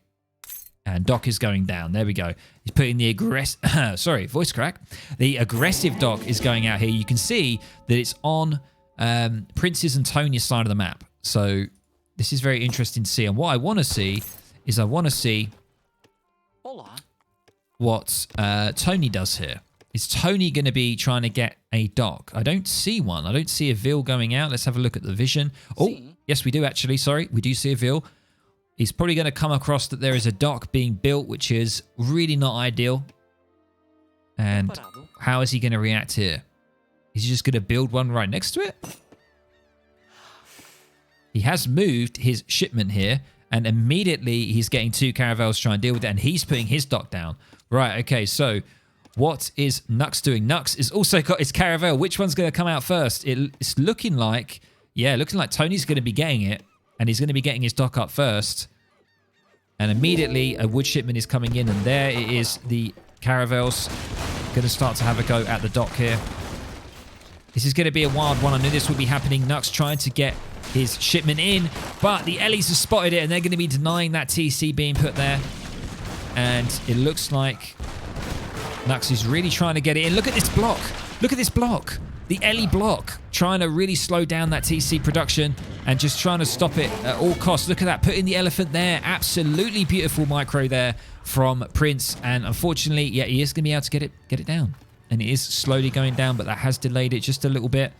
And dock is going down. There we go. He's putting the aggressive... sorry, voice crack. The aggressive dock is going out here. You can see that it's on Prinz's and Tony's side of the map. So this is very interesting to see. And what I want to see is what Tony does here. Is Tony going to be trying to get a dock? I don't see one. I don't see a veil going out. Let's have a look at the vision. Oh, yes, we do actually. Sorry, we do see a veil. He's probably going to come across that there is a dock being built, which is really not ideal. And how is he going to react here? Is he just going to build one right next to it? He has moved his shipment here, and immediately he's getting two caravels to try and deal with it, and he's putting his dock down. Right, okay, so what is Nux doing? Nux has also got his caravel. Which one's going to come out first? It's looking like, yeah, looking like Tony's going to be getting it. And he's going to be getting his dock up first. And immediately a wood shipment is coming in. And there it is. The caravels going to start to have a go at the dock here. This is going to be a wild one. I knew this would be happening. Nux trying to get his shipment in. But the Ellies have spotted it. And they're going to be denying that TC being put there. And it looks like Nux is really trying to get it in. Look at this block. Look at this block. The Ellie block, trying to really slow down that TC production and just trying to stop it at all costs. Look at that, putting the elephant there. Absolutely beautiful micro there from Prinz. And unfortunately, yeah, he is going to be able to get it down. And it is slowly going down, but that has delayed it just a little bit.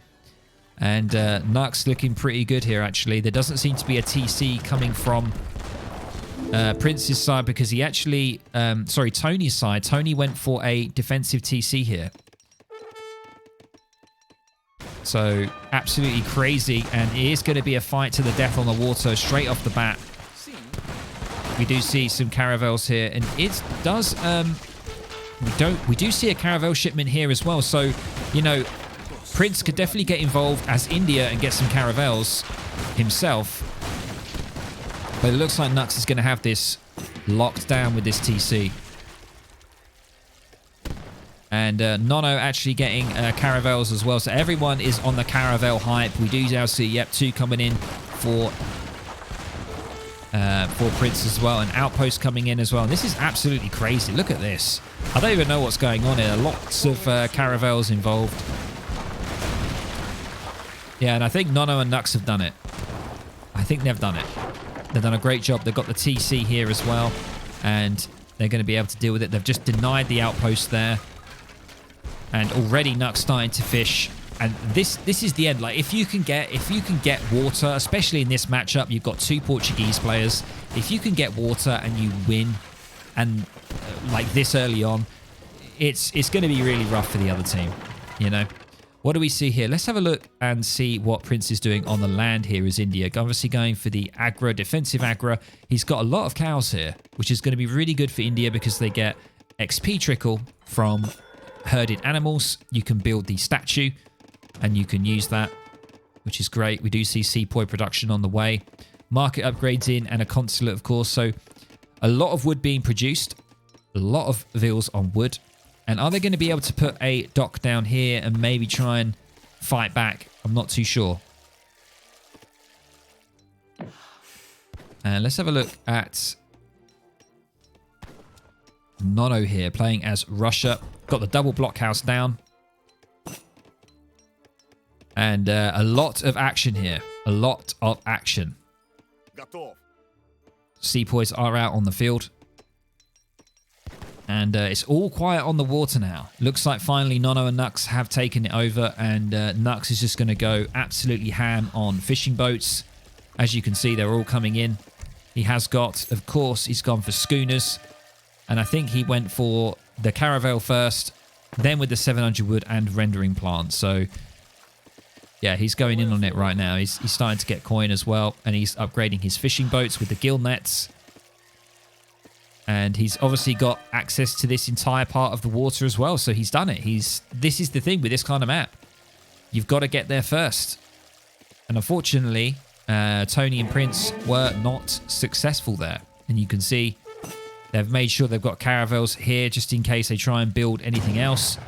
And Nux looking pretty good here, actually. There doesn't seem to be a TC coming from Prinz's side because he actually... sorry, Tony's side. Tony went for a defensive TC here. So, absolutely crazy. And it is going to be a fight to the death on the water straight off the bat. We do see some caravels here. And it does... we do see a caravel shipment here as well. So, you know, Prinz could definitely get involved as India and get some caravels himself. But it looks like Nux is going to have this locked down with this TC. And Nono actually getting caravels as well. So everyone is on the caravel hype. We do now see, yep, two coming in for Prinz as well. An outpost coming in as well. And this is absolutely crazy. Look at this. I don't even know what's going on here. Lots of caravels involved. Yeah, and I think Nono and Nux have done it. I think they've done it. They've done a great job. They've got the TC here as well. And they're going to be able to deal with it. They've just denied the outpost there. And already Nux starting to fish. And this is the end. Like if you can get water, especially in this matchup, you've got two Portuguese players. If you can get water and you win, and like this early on, it's going to be really rough for the other team. You know. What do we see here? Let's have a look and see what Prinz is doing on the land here is India. Obviously going for the aggro, defensive aggro. He's got a lot of cows here, which is going to be really good for India because they get XP trickle from herded animals. You can build the statue and you can use that, which is great. We do see sepoy production on the way. Market upgrades in and a consulate, of course. So a lot of wood being produced. A lot of vills on wood. And are they going to be able to put a dock down here and maybe try and fight back? I'm not too sure. And let's have a look at Nono here, playing as Russia. Got the double blockhouse down. And a lot of action here. A lot of action. Sepoys are out on the field. And it's all quiet on the water now. Looks like finally Nono and Nux have taken it over. And Nux is just going to go absolutely ham on fishing boats. As you can see, they're all coming in. He has got, of course, he's gone for schooners. And I think he went for the caravel first. Then with the 700 wood and rendering plant. So, yeah, he's going in on it right now. He's starting to get coin as well. And he's upgrading his fishing boats with the gill nets. And he's obviously got access to this entire part of the water as well. So he's done it. This is the thing with this kind of map. You've got to get there first. And unfortunately, Tony and Prinz were not successful there. And you can see they've made sure they've got caravels here just in case they try and build anything else.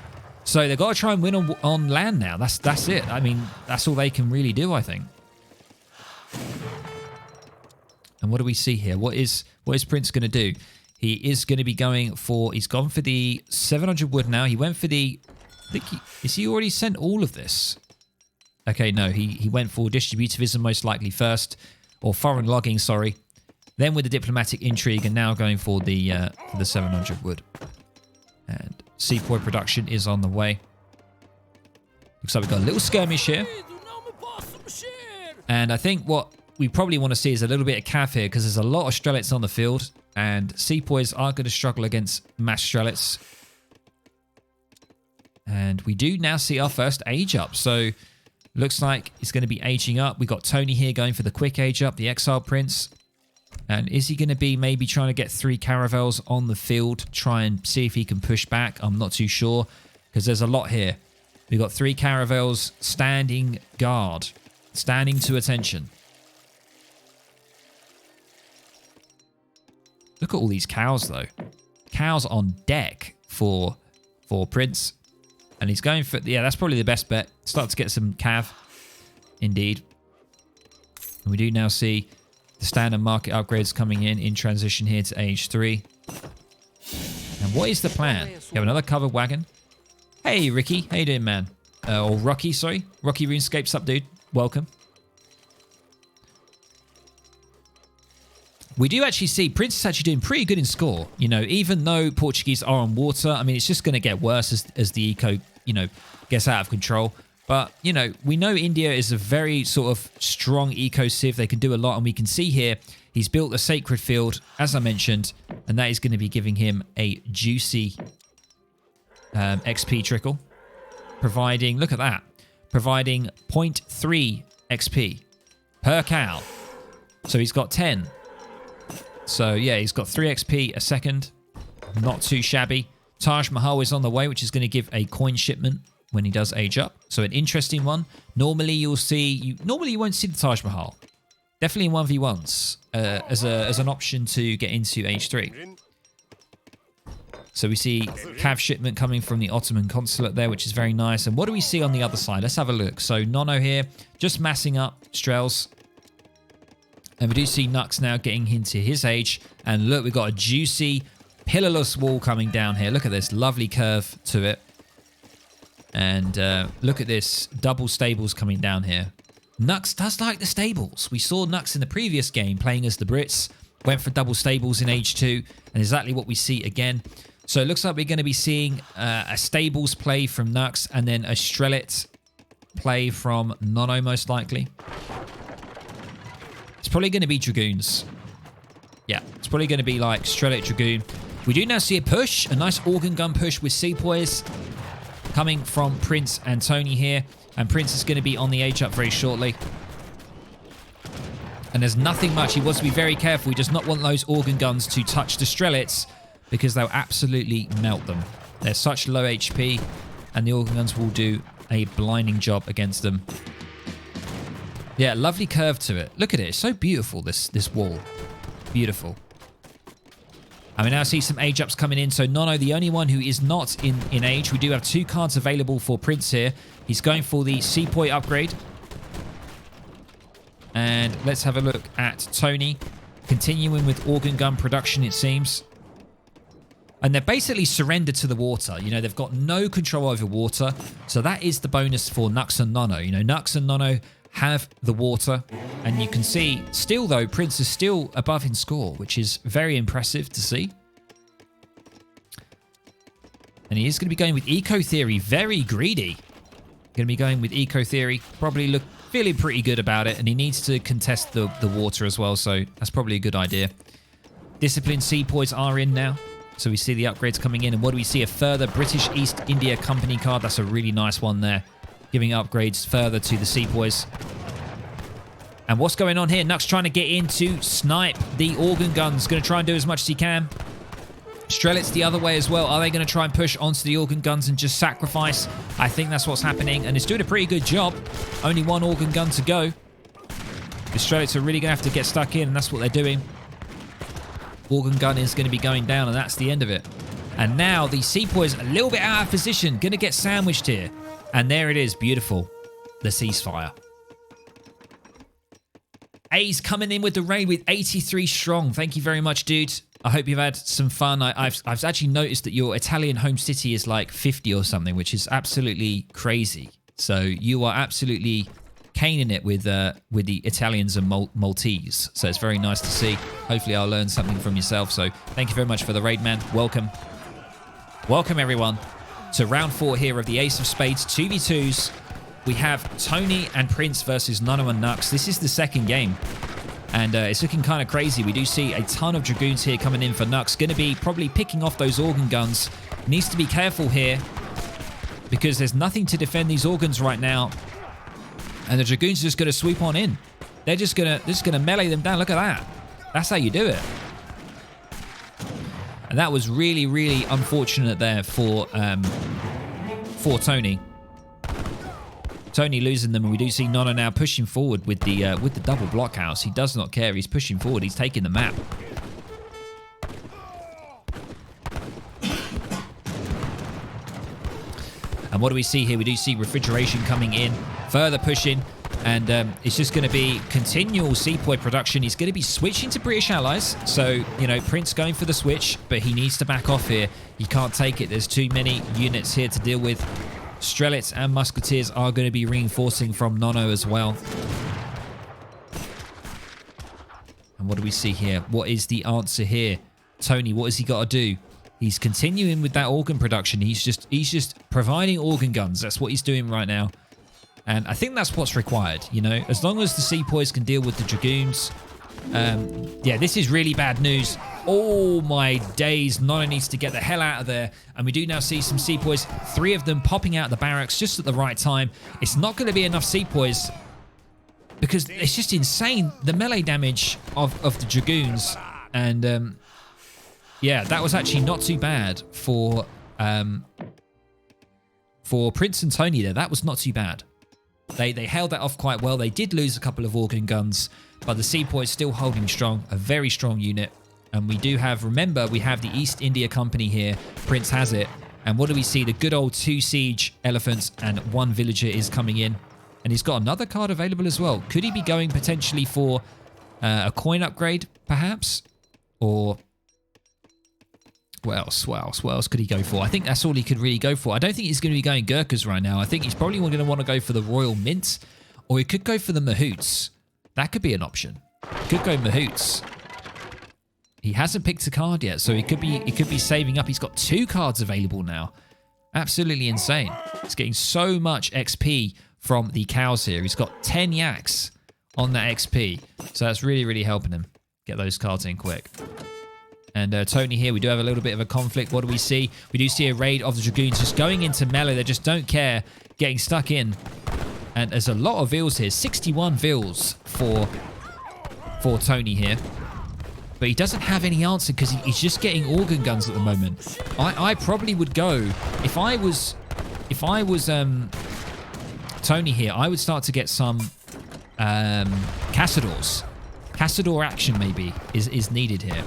So they've got to try and win on land now. That's it. I mean, that's all they can really do, I think. And what do we see here? What is Prinz going to do? He is going to be going for... He's gone for the 700 wood now. He went for the... Is he already sent all of this? Okay, no. He went for distributivism most likely first. Or foreign logging, sorry. Then with the diplomatic intrigue and now going for the 700 wood. And sepoy production is on the way. Looks like we've got a little skirmish here. And I think what we probably want to see is a little bit of cav here because there's a lot of strelets on the field. And sepoys are going to struggle against mass strelets. And we do now see our first age up. So looks like it's going to be aging up. We got Tony here going for the quick age up, the exile prince. And is he going to be maybe trying to get 3 caravels on the field, try and see if he can push back? I'm not too sure because there's a lot here. We've got 3 caravels standing guard, standing to attention. Look at all these cows, though. Cows on deck for Prinz. And he's going for... Yeah, that's probably the best bet. Start to get some cav. Indeed. And we do now see the standard market upgrades coming in transition here to age 3. And what is the plan? You have another covered wagon. Hey, Ricky. How you doing, man? Or Rocky, sorry. Rocky RuneScape's up, dude. Welcome. We do actually see Prinz is actually doing pretty good in score. You know, even though Portuguese are on water, I mean, it's just going to get worse as the eco, you know, gets out of control. But, you know, we know India is a very sort of strong eco-civ. They can do a lot. And we can see here, he's built a sacred field, as I mentioned. And that is going to be giving him a juicy XP trickle. Providing, look at that, providing 0.3 XP per cow. So he's got 10. So, yeah, he's got 3 XP a second. Not too shabby. Taj Mahal is on the way, which is going to give a coin shipment when he does age up. So, an interesting one. Normally, you'll see... Normally, you won't see the Taj Mahal. Definitely in 1v1s as an option to get into age 3. So, we see cav shipment coming from the Ottoman consulate there, which is very nice. And what do we see on the other side? Let's have a look. So, Nono here, just massing up Strels. And we do see Nux now getting into his age. And look, we've got a juicy, pillarless wall coming down here. Look at this lovely curve to it. And look at this, double stables coming down here. Nux does like the stables. We saw Nux in the previous game playing as the Brits. Went for double stables in age 2. And exactly what we see again. So it looks like we're going to be seeing a stables play from Nux. And then a Strelet play from Nono most likely. It's probably going to be Dragoons. Yeah, it's probably going to be like Strelet Dragoon. We do now see a push, a nice organ gun push with sepoys coming from Prinz and Tony here. And Prinz is going to be on the age up very shortly. And there's nothing much. He wants to be very careful. He does not want those organ guns to touch the Strelets because they'll absolutely melt them. They're such low HP and the organ guns will do a blinding job against them. Yeah, lovely curve to it. Look at it. It's so beautiful, this wall. Beautiful. I mean, now I see some age ups coming in. So Nono, the only one who is not in age. We do have 2 cards available for Prinz here. He's going for the sepoy upgrade. And let's have a look at Tony. Continuing with organ gun production, it seems. And they're basically surrendered to the water. You know, they've got no control over water. So that is the bonus for Nux and Nono. You know, Nux and Nono have the water, and you can see still though Prinz is still above in score, which is very impressive to see. And he is going to be going with eco theory, very greedy. Going to be going with eco theory, probably feeling pretty good about it, and he needs to contest the water as well, so that's probably a good idea. Disciplined sepoys are in now, so we see the upgrades coming in. And what do we see? A further British East India Company card. That's a really nice one there, giving upgrades further to the sepoys. And what's going on here? Nux trying to get in to snipe the organ guns. Going to try and do as much as he can. Strelitz the other way as well. Are they going to try and push onto the organ guns and just sacrifice? I think that's what's happening, and it's doing a pretty good job. Only one organ gun to go. The Strelitz are really going to have to get stuck in, and that's what they're doing. Organ gun is going to be going down, and that's the end of it. And now the Sepoys a little bit out of position, going to get sandwiched here. And there it is, beautiful. The ceasefire. A's coming in with the raid with 83 strong. Thank you very much, dude. I hope you've had some fun. I've actually noticed that your Italian home city is like 50 or something, which is absolutely crazy. So you are absolutely caning it with the Italians and Maltese. So it's very nice to see. Hopefully I'll learn something from yourself. So thank you very much for the raid, man. Welcome. Welcome, everyone, to round 4 here of the Ace of Spades 2v2s. We have Tony and Prinz versus Nono and Nux. This is the second game. And it's looking kind of crazy. We do see a ton of Dragoons here coming in for Nux. Going to be probably picking off those organ guns. Needs to be careful here because there's nothing to defend these organs right now. And the Dragoons are just going to sweep on in. They're just going to melee them down. Look at that. That's how you do it. And that was really, really unfortunate there for Tony. Tony losing them, and we do see Nono now pushing forward with the double blockhouse. He does not care. He's pushing forward. He's taking the map. And what do we see here? We do see refrigeration coming in, further pushing, and it's just going to be continual Sepoy production. He's going to be switching to British allies. So, you know, Prinz going for the switch, but he needs to back off here. He can't take it. There's too many units here to deal with. Strelitz and Musketeers are going to be reinforcing from Nono as well. And what do we see here? What is the answer here? Tony, what has he got to do? He's continuing with that organ production. He's just providing organ guns. That's what he's doing right now. And I think that's what's required, you know. As long as the Sepoys can deal with the Dragoons. Yeah, this is really bad news. Oh my days, Nono needs to get the hell out of there. And we do now see some Sepoys, 3 of them popping out of the barracks just at the right time. It's not going to be enough Sepoys because it's just insane, the melee damage of the Dragoons. And yeah, that was actually not too bad for Prinz and Tony there. That was not too bad. They held that off quite well. They did lose a couple of organ guns, but the Sepoys still holding strong, a very strong unit. And we do have, remember, we have the East India Company here. Prinz has it. And what do we see? The good old 2 siege elephants and 1 villager is coming in. And he's got another card available as well. Could he be going potentially for a coin upgrade, perhaps? Or what else? What else could he go for? I think that's all he could really go for. I don't think he's going to be going Gurkhas right now. I think he's probably going to want to go for the Royal Mint. Or he could go for the Mahouts. That could be an option. Could go Mahouts. He hasn't picked a card yet, so he could be saving up. He's got 2 cards available now. Absolutely insane. He's getting so much XP from the cows here. He's got 10 yaks on that XP. So that's really, really helping him get those cards in quick. And Tony here, we do have a little bit of a conflict. What do we see? We do see a raid of the Dragoons just going into melee. They just don't care, getting stuck in. And there's a lot of vills here. 61 vills for Tony here. But he doesn't have any answer because he's just getting organ guns at the moment. I probably would go if I was Tony here. I would start to get some Cassadors. Cassador action maybe is needed here.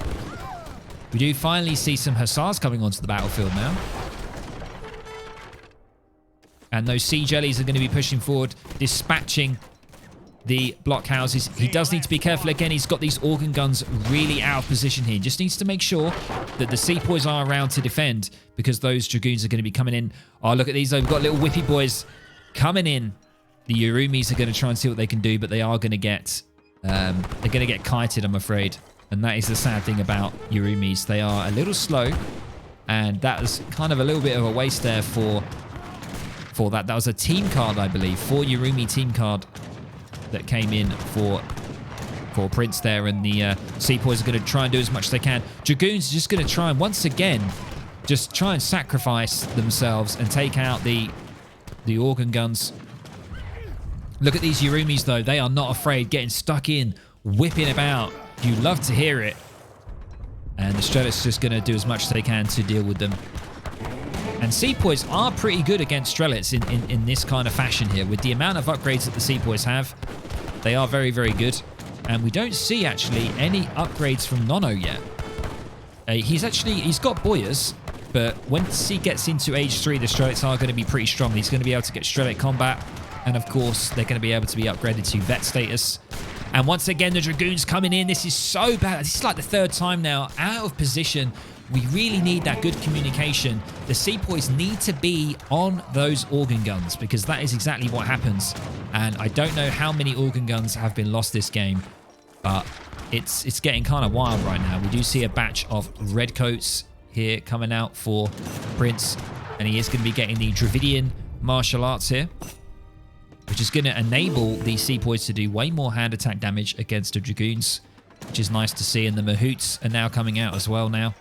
We do finally see some Hussars coming onto the battlefield now. And those siege ellies are going to be pushing forward, dispatching the blockhouses. He does need to be careful again. He's got these organ guns really out of position here. Just needs to make sure that the Sepoys are around to defend because those Dragoons are going to be coming in. Oh, look at these though. We've got little whippy boys coming in. The Yurumis are going to try and see what they can do, but they are going to get they're going to get kited, I'm afraid. And that is the sad thing about Yurumis. They are a little slow, and that was kind of a little bit of a waste there for that. That was a team card, I believe, 4 Yurumi team card that came in for Prinz there, and the Sepoys are going to try and do as much as they can. Dragoons are just going to try and once again just try and sacrifice themselves and take out the organ guns. Look at these Yurumis though. They are not afraid, getting stuck in, whipping about. You love to hear it. And the Strelets are just going to do as much as they can to deal with them. And Sepoys are pretty good against Strelets in this kind of fashion here. With the amount of upgrades that the Sepoys have, they are very, very good. And we don't see, actually, any upgrades from Nono yet. He's got Boyas, but once he gets into Age 3, the Strelets are going to be pretty strong. He's going to be able to get Strelet combat. And, of course, they're going to be able to be upgraded to Vet status. And once again, the Dragoons coming in. This is so bad. This is like the third time now. Out of position. We really need that good communication. The Sepoys need to be on those organ guns because that is exactly what happens. And I don't know how many organ guns have been lost this game, but it's getting kind of wild right now. We do see a batch of redcoats here coming out for Prinz, and he is going to be getting the Dravidian martial arts here, which is going to enable the Sepoys to do way more hand attack damage against the Dragoons, which is nice to see. And the Mahouts are now coming out as well now.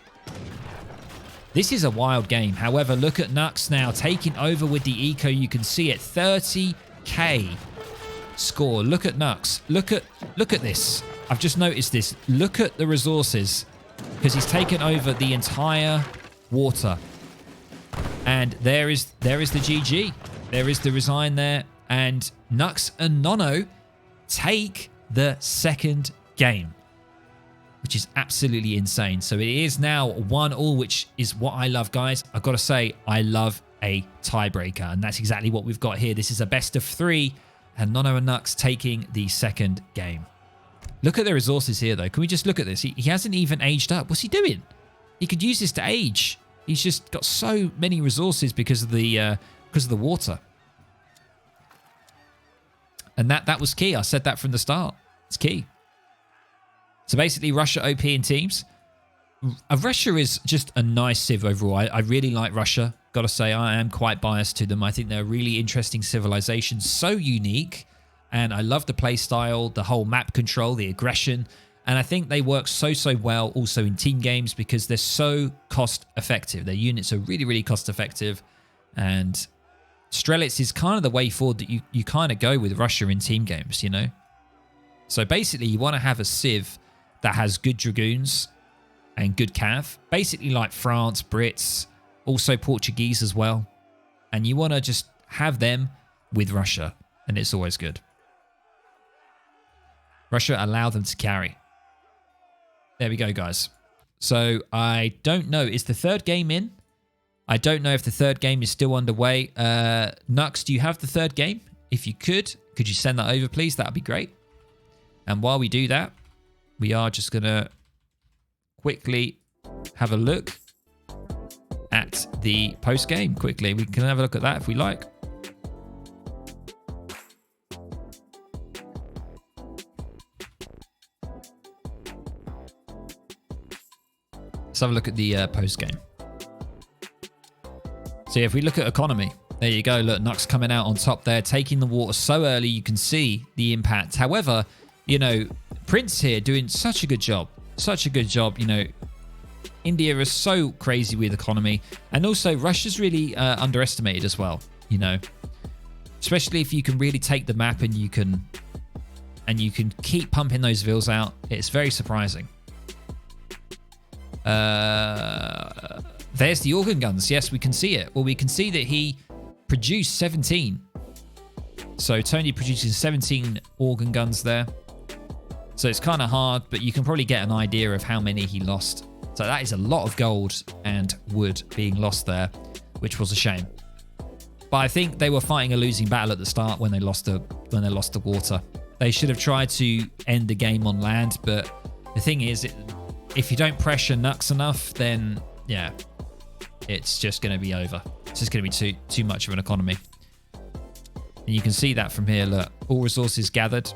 This is a wild game. However, look at Nux now taking over with the eco. You can see it, 30k score. Look at Nux. Look at this. I've just noticed this. Look at the resources, because he's taken over the entire water. And there is the GG. There is the resign there. And Nux and Nono take the second game, which is absolutely insane. So it is now 1-1, which is what I love, guys. I've got to say, I love a tiebreaker, and that's exactly what we've got here. This is a best of 3, and Nono and Nux taking the second game. Look at the resources here, though. Can we just look at this? He hasn't even aged up. What's he doing? He could use this to age. He's just got so many resources because of the water. And that was key. I said that from the start. It's key. So basically, Russia OP in teams. Russia is just a nice civ overall. I really like Russia. Got to say, I am quite biased to them. I think they're a really interesting civilization. So unique. And I love the play style, the whole map control, the aggression. And I think they work so well also in team games because they're so cost effective. Their units are really, really cost effective. And Strelets is kind of the way forward that you kind of go with Russia in team games, you know? So basically, you want to have a civ that has good Dragoons and good Cav. Basically like France, Brits, also Portuguese as well. And you want to just have them with Russia. And it's always good. Russia allow them to carry. There we go, guys. So I don't know. Is the third game in? I don't know if the third game is still underway. Nux, do you have the third game? If you could you send that over, please? That would be great. And while we do that, we are just going to quickly have a look at the post-game quickly. We can have a look at that if we like. Let's have a look at the post-game. So if we look at economy, there you go. Look, Nux coming out on top there, taking the water so early. You can see the impact. However, you know, Prinz here doing such a good job. Such a good job. You know, India is so crazy with economy. And also, Russia's really underestimated as well, you know. Especially if you can really take the map and you can keep pumping those vills out. It's very surprising. There's the organ guns. Yes, we can see it. Well, we can see that he produced 17. So Tony producing 17 organ guns there. So it's kind of hard, but you can probably get an idea of how many he lost. So that is a lot of gold and wood being lost there, which was a shame. But I think they were fighting a losing battle at the start when they lost the water. They should have tried to end the game on land, but the thing is, if you don't pressure Nux enough, then yeah, it's just going to be over. It's just going to be too much of an economy. And you can see that from here. Look, all resources gathered.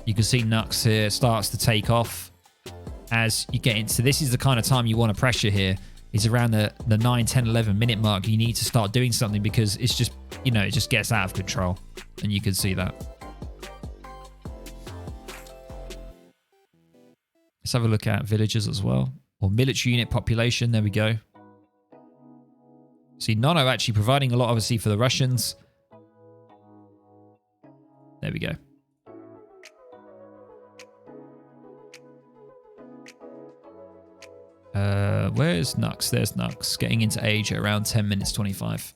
You can see Nux here starts to take off as you get into. This is the kind of time you want to pressure here. Is around the 9, 10, 11 minute mark. You need to start doing something because it's just, you know, it just gets out of control. And you can see that. Let's have a look at villagers as well. Or military unit population. There we go. See, Nono actually providing a lot, obviously, for the Russians. There we go. Where is Nux? There's Nux. Getting into age at around 10 minutes 25.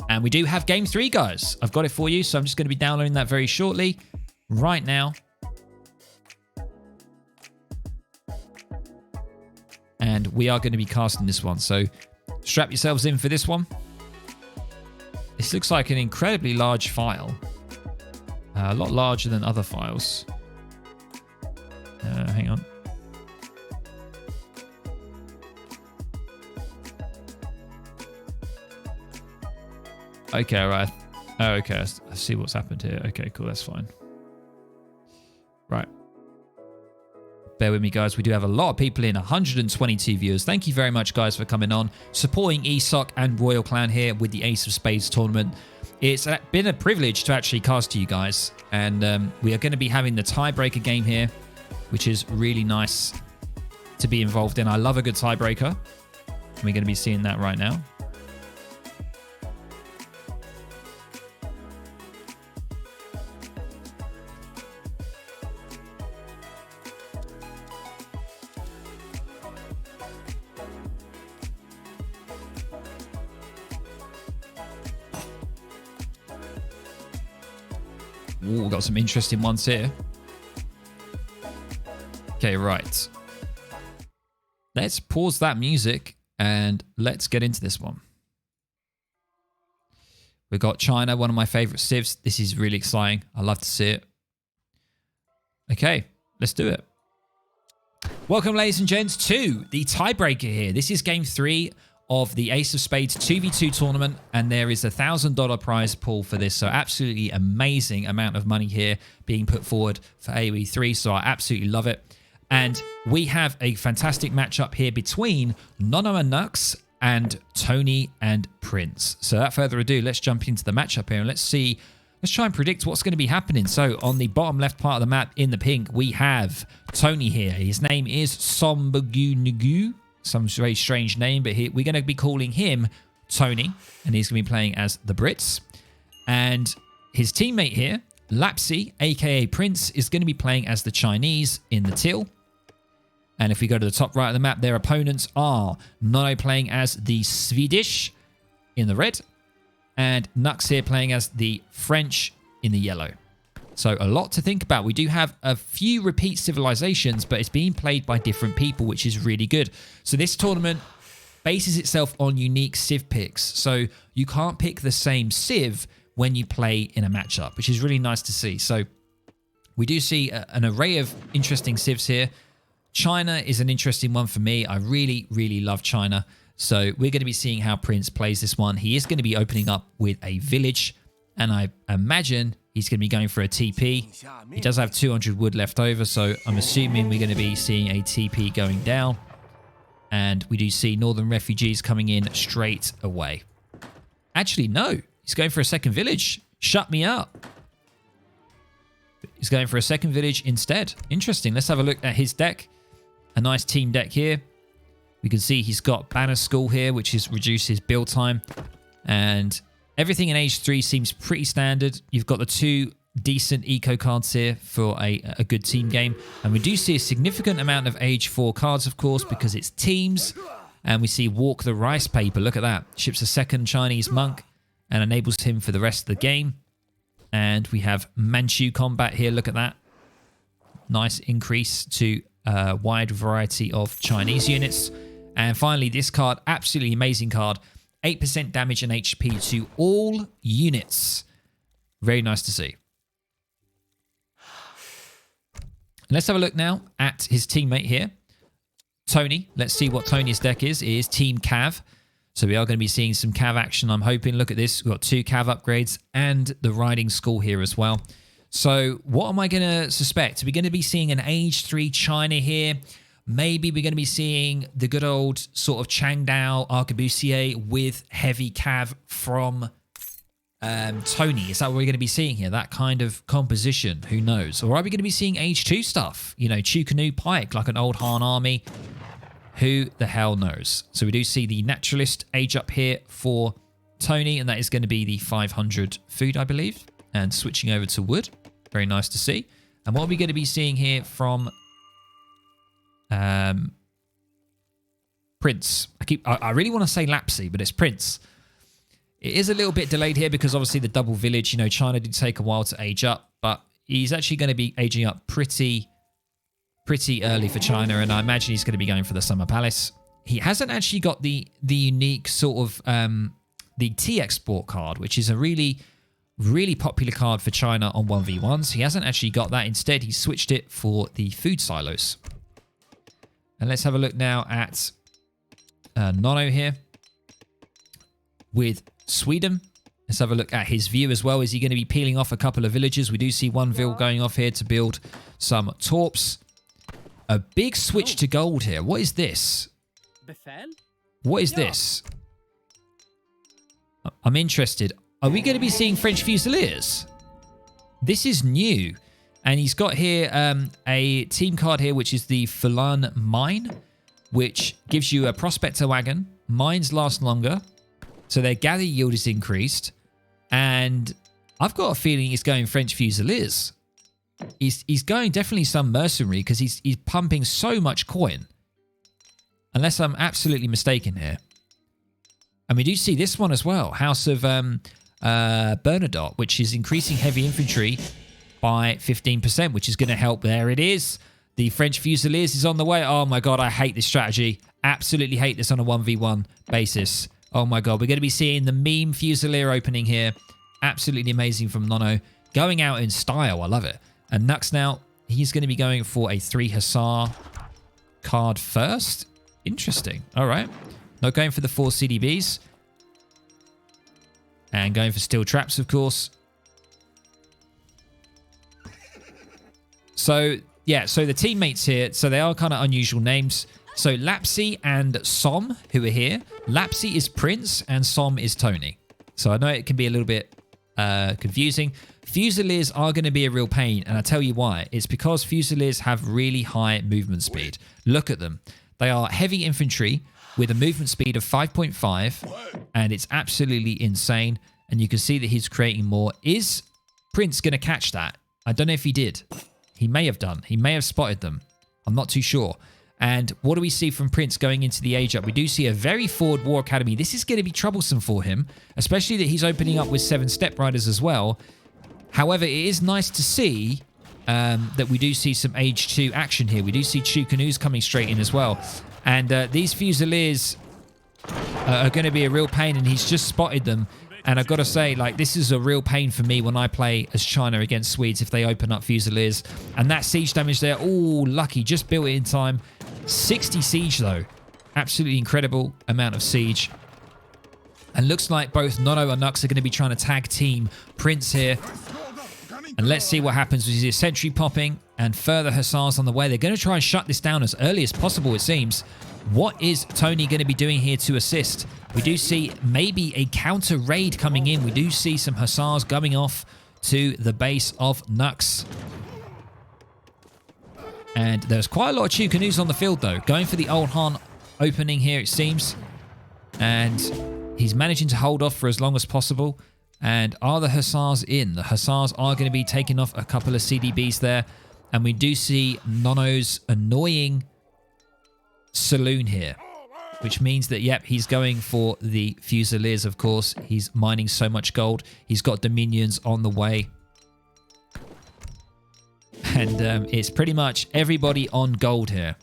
And we do have game 3, guys. I've got it for you, so I'm just going to be downloading that very shortly. Right now. And we are going to be casting this one. So strap yourselves in for this one. This looks like an incredibly large file. A lot larger than other files. Hang on. Okay, all right. Oh, okay, I see what's happened here. Okay, cool, that's fine. Right. Bear with me, guys. We do have a lot of people in, 122 viewers. Thank you very much, guys, for coming on, supporting ESOC and Royal Clan here with the Ace of Spades tournament. It's been a privilege to actually cast to you guys, and we are going to be having the tiebreaker game here, which is really nice to be involved in. I love a good tiebreaker. We're going to be seeing that right now. Ooh, got some interesting ones here. Okay, right. Let's pause that music and let's get into this one. We've got China, one of my favorite civs. This is really exciting. I love to see it. Okay, let's do it. Welcome, ladies and gents, to the tiebreaker here. This is game 3 of the Ace of Spades 2v2 tournament, and there is a $1,000 prize pool for this. So absolutely amazing amount of money here being put forward for AoE 3. So I absolutely love it. And we have a fantastic matchup here between Nono and Nux and Tony and Prinz. So without further ado, let's jump into the matchup here and let's try and predict what's going to be happening. So on the bottom left part of the map in the pink, we have Tony here. His name is Sombagunugu. Some very strange name, but we're going to be calling him Tony, and he's going to be playing as the Brits. And his teammate here, Lapsy, aka Prince, is going to be playing as the Chinese in the teal. And if we go to the top right of the map, their opponents are Nono playing as the Swedish in the red, and Nux here playing as the French in the yellow. So a lot to think about. We do have a few repeat civilizations, but it's being played by different people, which is really good. So this tournament bases itself on unique civ picks. So you can't pick the same civ when you play in a matchup, which is really nice to see. So we do see an array of interesting civs here. China is an interesting one for me. I really, really love China. So we're going to be seeing how Prince plays this one. He is going to be opening up with a village, and I imagine he's going to be going for a TP. He does have 200 wood left over, so I'm assuming we're going to be seeing a TP going down. And we do see Northern refugees coming in straight away. Actually, no. He's going for a second village. Shut me up. He's going for a second village instead. Interesting. Let's have a look at his deck. A nice team deck here. We can see he's got Banner School here, which is reduces build time. And everything in Age 3 seems pretty standard. You've got the 2 decent eco cards here for a good team game. And we do see a significant amount of Age 4 cards, of course, because it's teams. And we see Walk the Rice Paper. Look at that. Ships a second Chinese monk and enables him for the rest of the game. And we have Manchu combat here. Look at that. Nice increase to a wide variety of Chinese units. And finally, this card, absolutely amazing card. 8% damage and HP to all units. Very nice to see. Let's have a look now at his teammate here, Tony. Let's see what Tony's deck is. It is Team Cav. So we are going to be seeing some Cav action, I'm hoping. Look at this. We've got 2 Cav upgrades and the riding school here as well. So what am I going to suspect? We're going to be seeing an Age 3 China here. Maybe we're going to be seeing the good old sort of Changdao Arquebusier with heavy Cav from Tony. Is that what we're going to be seeing here? That kind of composition? Who knows? Or are we going to be seeing Age 2 stuff? You know, Chukanu Pike, like an old Han army. Who the hell knows? So we do see the Naturalist age up here for Tony, and that is going to be the 500 food, I believe. And switching over to wood. Very nice to see. And what are we going to be seeing here from Prinz. I really want to say Lapsy, but it's Prinz. It is a little bit delayed here because obviously the double village, you know, China did take a while to age up, but he's actually going to be aging up pretty early for China, and I imagine he's going to be going for the Summer Palace. He hasn't actually got the unique sort of the T export card, which is a really popular card for China on 1v1s. He hasn't actually got that. Instead, he switched it for the food silos. And let's have a look now at Nono here with Sweden. Let's have a look at his view as well. Is he going to be peeling off a couple of villages? We do see one vill going off here to build some torps. A big switch to gold here. What is this? What is this? I'm interested. Are we going to be seeing French Fusiliers? This is new. And he's got here a team card here, which is the Fulan Mine, which gives you a Prospector Wagon. Mines last longer, so their gather yield is increased. And I've got a feeling he's going French Fusiliers. He's going definitely some mercenary because he's pumping so much coin. Unless I'm absolutely mistaken here. And we do see this one as well. House of Bernadotte, which is increasing heavy infantry by 15%, which is going to help. There it is. The French Fusiliers is on the way. Oh my god, I hate this strategy. Absolutely hate this on a 1v1 basis. Oh my god, we're going to be seeing the meme Fusilier opening here. Absolutely amazing from Nono. Going out in style. I love it. And Nux now, he's going to be going for a 3 Hussar card first. Interesting. All right. Not going for the 4 CDBs. And going for steel traps, of course. So, yeah. So the teammates here, so they are kind of unusual names. So Lapsy and Som, who are here. Lapsy is Prinz and Som is Tony. So I know it can be a little bit confusing. Fusiliers are going to be a real pain, and I'll tell you why. It's because Fusiliers have really high movement speed. Look at them. They are heavy infantry with a movement speed of 5.5, and it's absolutely insane. And you can see that he's creating more. Is Prinz going to catch that? I don't know if he did. He may have done. He may have spotted them. I'm not too sure. And what do we see from Prinz going into the age up? We do see a very forward War Academy. This is going to be troublesome for him, especially that he's opening up with 7 Step Riders as well. However, it is nice to see that we do see some age 2 action here. We do see Chu Canoes coming straight in as well. And these Fusiliers are going to be a real pain, and he's just spotted them. And I've got to say, like, this is a real pain for me when I play as China against Swedes if they open up Fusiliers. And that siege damage there, oh, lucky, just built it in time. 60 siege, though. Absolutely incredible amount of siege. And looks like both Nono and Nux are going to be trying to tag team Prinz here. And let's see what happens. We see a sentry popping and further Hussars on the way. They're going to try and shut this down as early as possible, it seems. What is Tony going to be doing here to assist? We do see maybe a counter raid coming in. We do see some Hussars going off to the base of Nux. And there's quite a lot of Chu Canoes on the field, though. Going for the Old Han opening here, it seems. And he's managing to hold off for as long as possible. And are the Hussars in? The Hussars are going to be taking off a couple of CDBs there. And we do see Nono's annoying saloon here. Which means that, yep, he's going for the Fusiliers, of course. He's mining so much gold. He's got Dominions on the way. And it's pretty much everybody on gold here.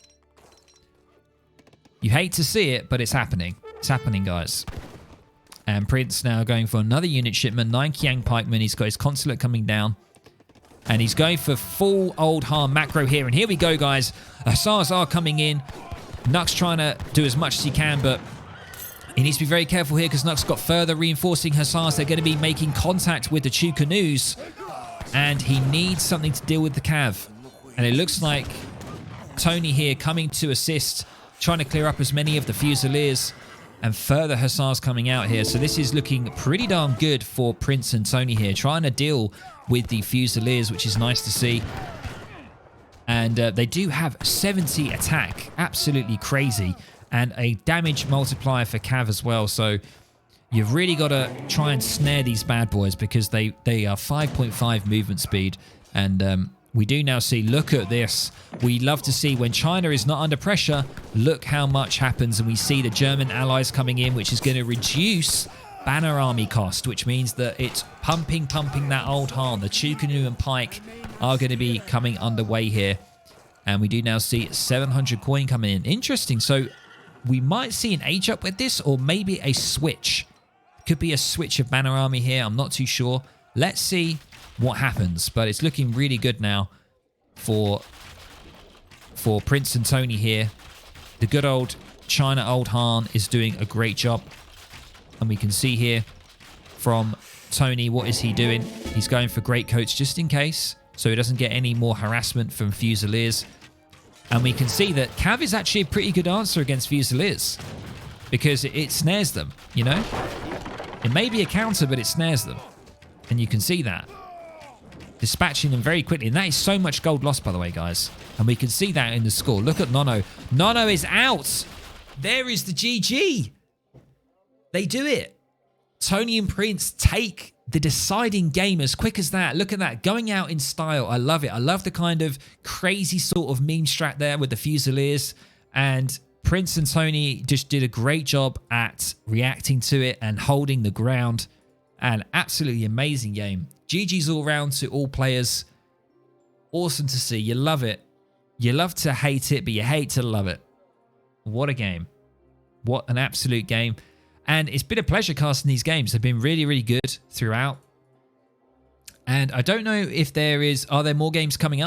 You hate to see it, but it's happening. It's happening, guys. And Prinz now going for another unit shipment. 9 Kiang pikemen. He's got his consulate coming down. And he's going for full Old Han macro here. And here we go, guys. Hussars are coming in. Nux trying to do as much as he can, but he needs to be very careful here because Nux got further reinforcing Hussars. They're going to be making contact with the Chu Canoes. And he needs something to deal with the Cav. And it looks like Tony here coming to assist, trying to clear up as many of the Fusiliers, and further Hussars coming out here. So this is looking pretty darn good for Prinz and Tony here, trying to deal with the Fusiliers, which is nice to see. And they do have 70 attack, absolutely crazy, and a damage multiplier for Cav as well. So you've really got to try and snare these bad boys because they are 5.5 movement speed, and We do now see, look at this. We love to see when China is not under pressure, look how much happens. And we see the German allies coming in, which is going to reduce banner army cost, which means that it's pumping that old Han. The Chukunu and Pike are going to be coming underway here. And we do now see 700 coin coming in. Interesting. So we might see an age up with this, or maybe a switch. Could be a switch of banner army here. I'm not too sure. Let's see what happens. But it's looking really good now for Prinz and Tony here. The good old China old Han is doing a great job. And we can see here from Tony, what is he doing? He's going for great coats just in case, so he doesn't get any more harassment from Fusiliers. And we can see that Cav is actually a pretty good answer against Fusiliers, because it snares them, you know? It may be a counter, but it snares them. And you can see that. Dispatching them very quickly. And that is so much gold lost, by the way, guys. And we can see that in the score. Look at Nono. Nono is out. There is the GG. They do it. Tony and Prinz take the deciding game as quick as that. Look at that. Going out in style. I love it. I love the kind of crazy sort of meme strat there with the Fusiliers. And Prinz and Tony just did a great job at reacting to it and holding the ground. An absolutely amazing game. GG's all round to all players. Awesome to see. You love it. You love to hate it, but you hate to love it. What a game. What an absolute game. And it's been a pleasure casting these games. They've been really, really good throughout. And I don't know if are there more games coming up?